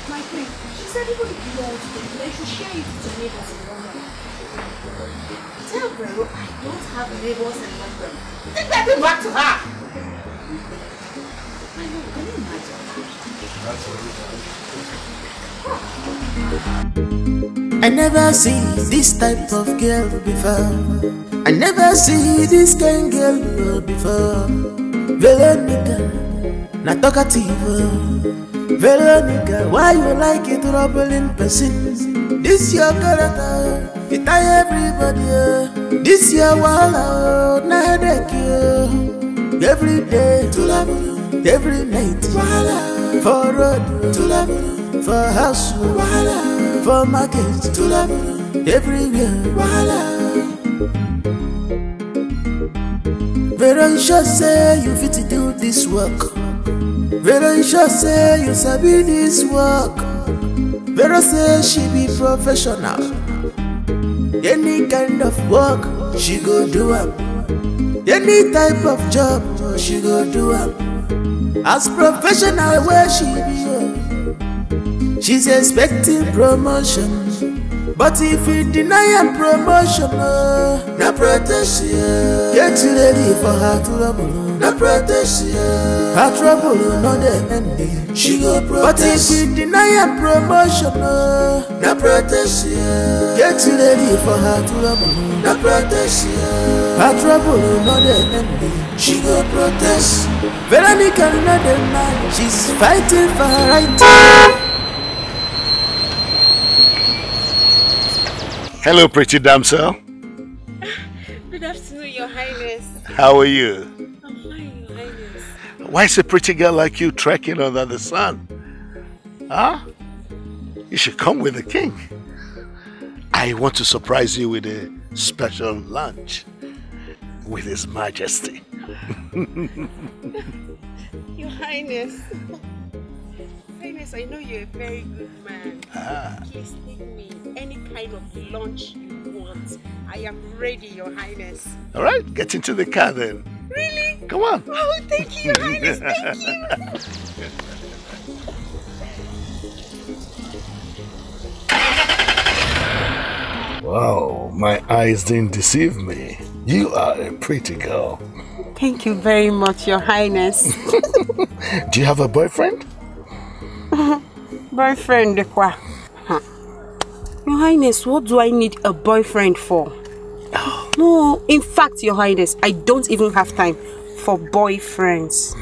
[SPEAKER 9] My queen, she said even if you don't think, they should share it to neighbors in London. Tell Vero I don't have neighbors in London. Take that thing back to her! I know, can you imagine?
[SPEAKER 6] I never see this type of girl before. I never see this kind girl before. Veronica, not talkative. Veronica, why you like it trouble in person? This your character, it tie everybody. This your wall, not headache. Every day to love, every night for road to love, for house for market to love, everywhere. Very sure say you fit to do this work. Very sure say you sabi this work. Vero say she be professional. Any kind of work, she go do am. Any type of job, she go do am. As professional where she be, she's expecting promotion. But if you deny her promotion, na protection. Get ready for her trouble. Na protection. Her trouble no dey end. She go protest. But if you deny her promotion, na protection. Get ready for her trouble. Na protection. Her trouble no dey end. She go protest. Veronica no dey mind. She's fighting for her right.
[SPEAKER 13] Hello, pretty damsel.
[SPEAKER 7] Good afternoon, Your Highness.
[SPEAKER 13] How are you?
[SPEAKER 7] I'm fine, Your Highness.
[SPEAKER 13] Why is a pretty girl like you trekking under the sun? Huh? You should come with the king. I want to surprise you with a special lunch with His Majesty.
[SPEAKER 7] Your Highness. Highness, I know you're a very good man. Please take me any kind of lunch you want. I am ready, Your Highness.
[SPEAKER 13] All right, get into the car then.
[SPEAKER 7] Really?
[SPEAKER 13] Come on.
[SPEAKER 7] Oh, thank you, Your Highness. Thank you.
[SPEAKER 13] Wow, my eyes didn't deceive me. You are a pretty girl.
[SPEAKER 7] Thank you very much, Your Highness.
[SPEAKER 13] Do you have a boyfriend?
[SPEAKER 7] Boyfriend, quoi? Your Highness, what do I need a boyfriend for? No, in fact, Your Highness, I don't even have time for boyfriends.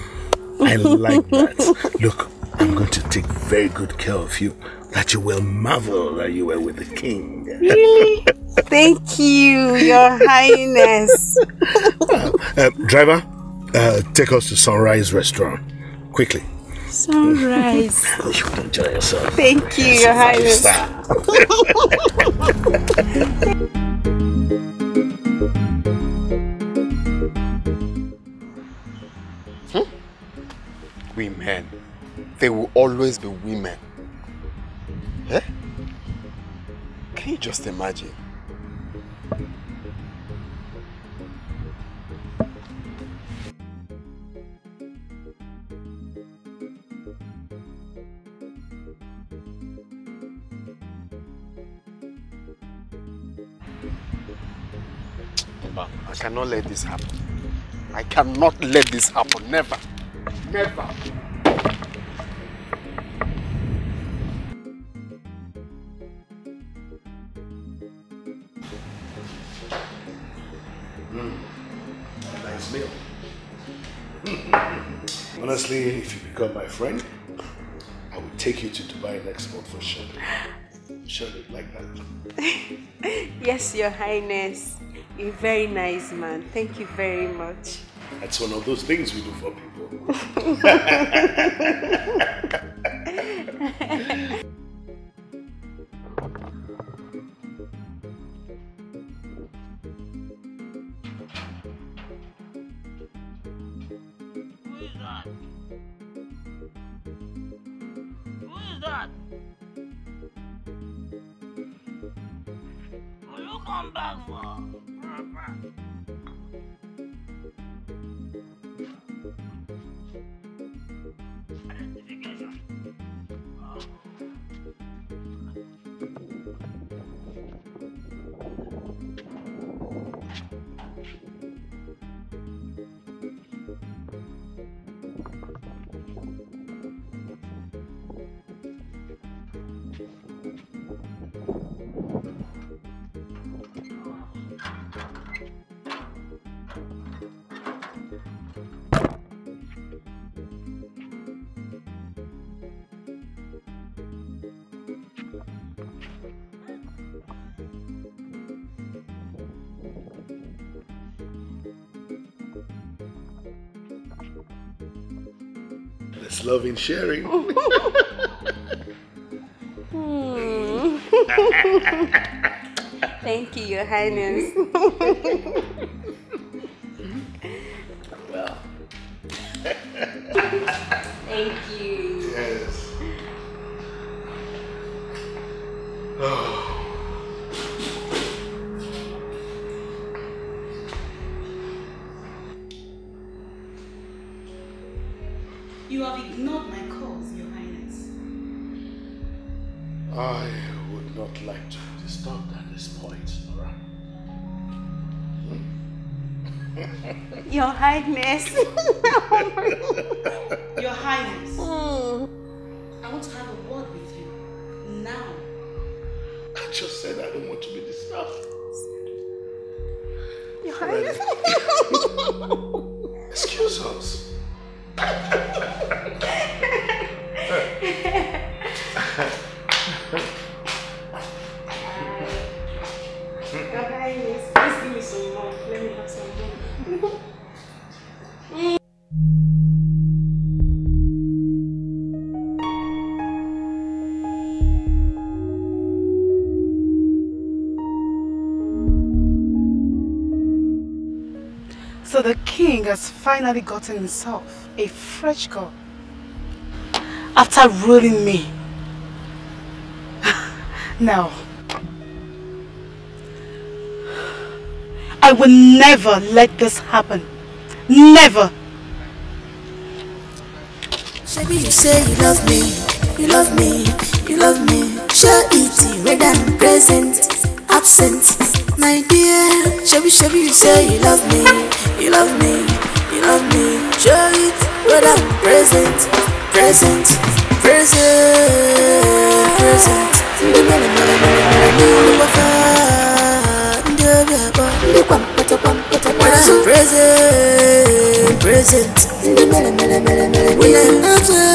[SPEAKER 13] I like that. Look, I'm going to take very good care of you, that you will marvel that you were with the king.
[SPEAKER 7] Really? Thank you, Your Highness.
[SPEAKER 13] Driver, take us to Sunrise Restaurant. Quickly.
[SPEAKER 7] Sunrise.
[SPEAKER 13] You should enjoy yourself.
[SPEAKER 7] Thank you, Your Highness.
[SPEAKER 5] Women. They will always be women. Eh? Can you just imagine? I cannot let this happen. I cannot let this happen. Never. Never.
[SPEAKER 13] Nice meal. Honestly, if you become my friend, I will take you to Dubai next month for shopping. Sure, you'd like that.
[SPEAKER 7] Yes, Your Highness. You're a very nice man. Thank you very much.
[SPEAKER 13] That's one of those things we do for people.
[SPEAKER 4] Come back for identification.
[SPEAKER 13] It's love in sharing.
[SPEAKER 7] Thank you, Your Highness.
[SPEAKER 13] Well.
[SPEAKER 7] Thank you.
[SPEAKER 13] Yes.
[SPEAKER 10] You have ignored my calls, Your Highness.
[SPEAKER 13] I would not like to be disturbed at this point, Nora.
[SPEAKER 7] Your Highness.
[SPEAKER 10] Your Highness. I want to have a word with you. Now.
[SPEAKER 13] I just said I don't want to be disturbed.
[SPEAKER 7] Your Highness.
[SPEAKER 13] Excuse us.
[SPEAKER 10] Your Highness, please give me some more. Let me have some more.
[SPEAKER 2] So the king has finally gotten himself a fresh girl after ruling me. Now, I will never let this happen. Never.
[SPEAKER 6] Baby, you say you love me, you love me, you love me. Show it, red and present, absent. My dear, Shabby, you say you love me, you love me, you love me. Show it, red and present, present, present, present. Present, present. When I'm absent,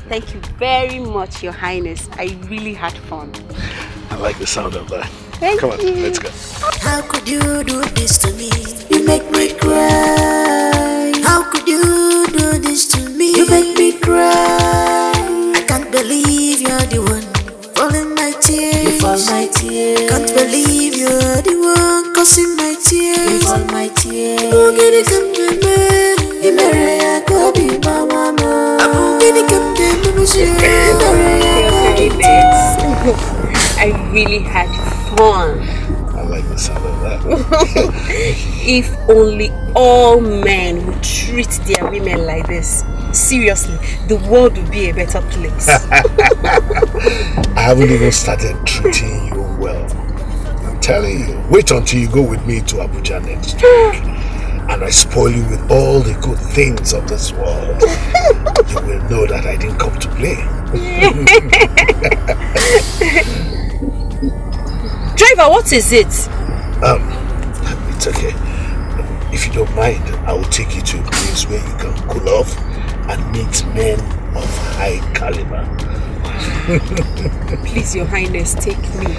[SPEAKER 7] Thank you very much, Your Highness. I really had fun.
[SPEAKER 13] I like the sound of that.
[SPEAKER 7] Thank
[SPEAKER 13] Come on,
[SPEAKER 7] you.
[SPEAKER 13] let's go.
[SPEAKER 6] How could you do this to me? You make me cry. How could you do this to me? You make me cry. I can't believe you're the one falling my tears. You fall my tears. Can't believe you're the one causing my tears. You fall my tears. Boogie come to me. Imereya kobi mama. Boogie come to me.
[SPEAKER 7] I really had fun.
[SPEAKER 13] I like the sound of that.
[SPEAKER 7] If only all men would treat their women like this, seriously, the world would be a better place.
[SPEAKER 13] I haven't even started treating you well. I'm telling you, wait until you go with me to Abuja next week. And I spoil you with all the good things of this world. You will know that I didn't come to play.
[SPEAKER 7] Driver, what is it?
[SPEAKER 13] It's okay. If you don't mind, I will take you to a place where you can cool off and meet men of high caliber.
[SPEAKER 7] Please, Your Highness, take me.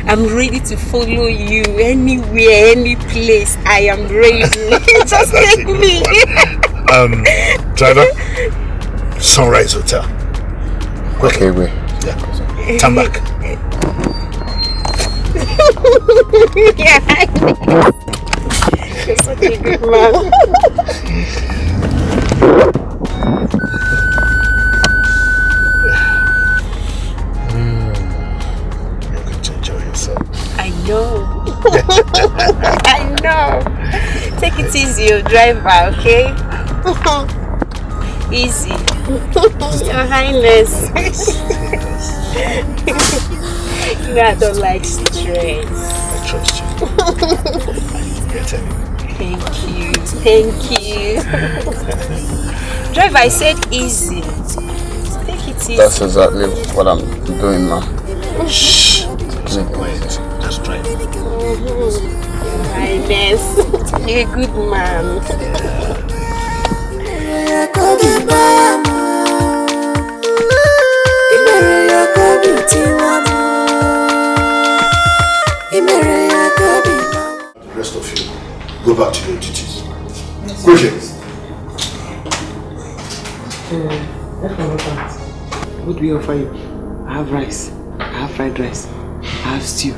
[SPEAKER 7] I'm ready to follow you anywhere, any place. I am ready. Just take me.
[SPEAKER 13] Driver, Sunrise Hotel.
[SPEAKER 5] Okay, wait.
[SPEAKER 13] Yeah. Turn back.
[SPEAKER 7] Your Highness. You're such a good man.
[SPEAKER 13] You're going to enjoy yourself.
[SPEAKER 7] I know. I know. Take it easy, driver, okay? Easy. Your Highness.
[SPEAKER 13] Yes.
[SPEAKER 7] You know I don't like stress.
[SPEAKER 13] trust you. And you'll get anywhere.
[SPEAKER 7] Thank you. Driver, I said easy. Take it easy.
[SPEAKER 5] That's exactly what I'm doing now.
[SPEAKER 13] Shh. Just try it.
[SPEAKER 7] Kindness. You're a good man.
[SPEAKER 13] The rest of you, go back to your duties. Quickly.
[SPEAKER 2] What do we offer you? I have rice, I have fried rice, I have stew,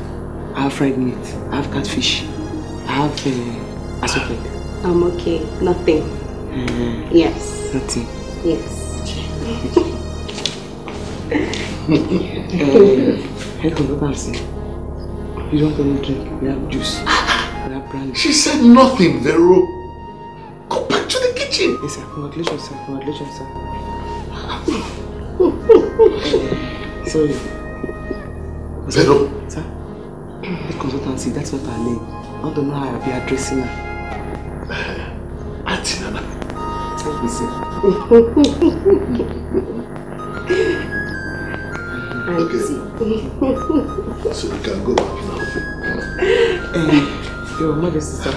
[SPEAKER 2] I have fried meat, I have catfish, I have assorted.
[SPEAKER 7] I'm okay. Nothing. Yes.
[SPEAKER 2] Nothing.
[SPEAKER 7] Yes.
[SPEAKER 2] Hey, come back and see. You don't want any drink, we have juice, we have brandy.
[SPEAKER 13] She said nothing, Vero. Go back to the kitchen.
[SPEAKER 2] Yes, sir. Congratulations, sir. Congratulations, sir. Sorry.
[SPEAKER 13] Vero.
[SPEAKER 2] Sir, this consultancy, that's not her name. I don't know how I'll be addressing her.
[SPEAKER 13] Auntie Nana.
[SPEAKER 2] Thank you, sir.
[SPEAKER 13] Okay. So you can go back now.
[SPEAKER 2] Your Majesty, sir.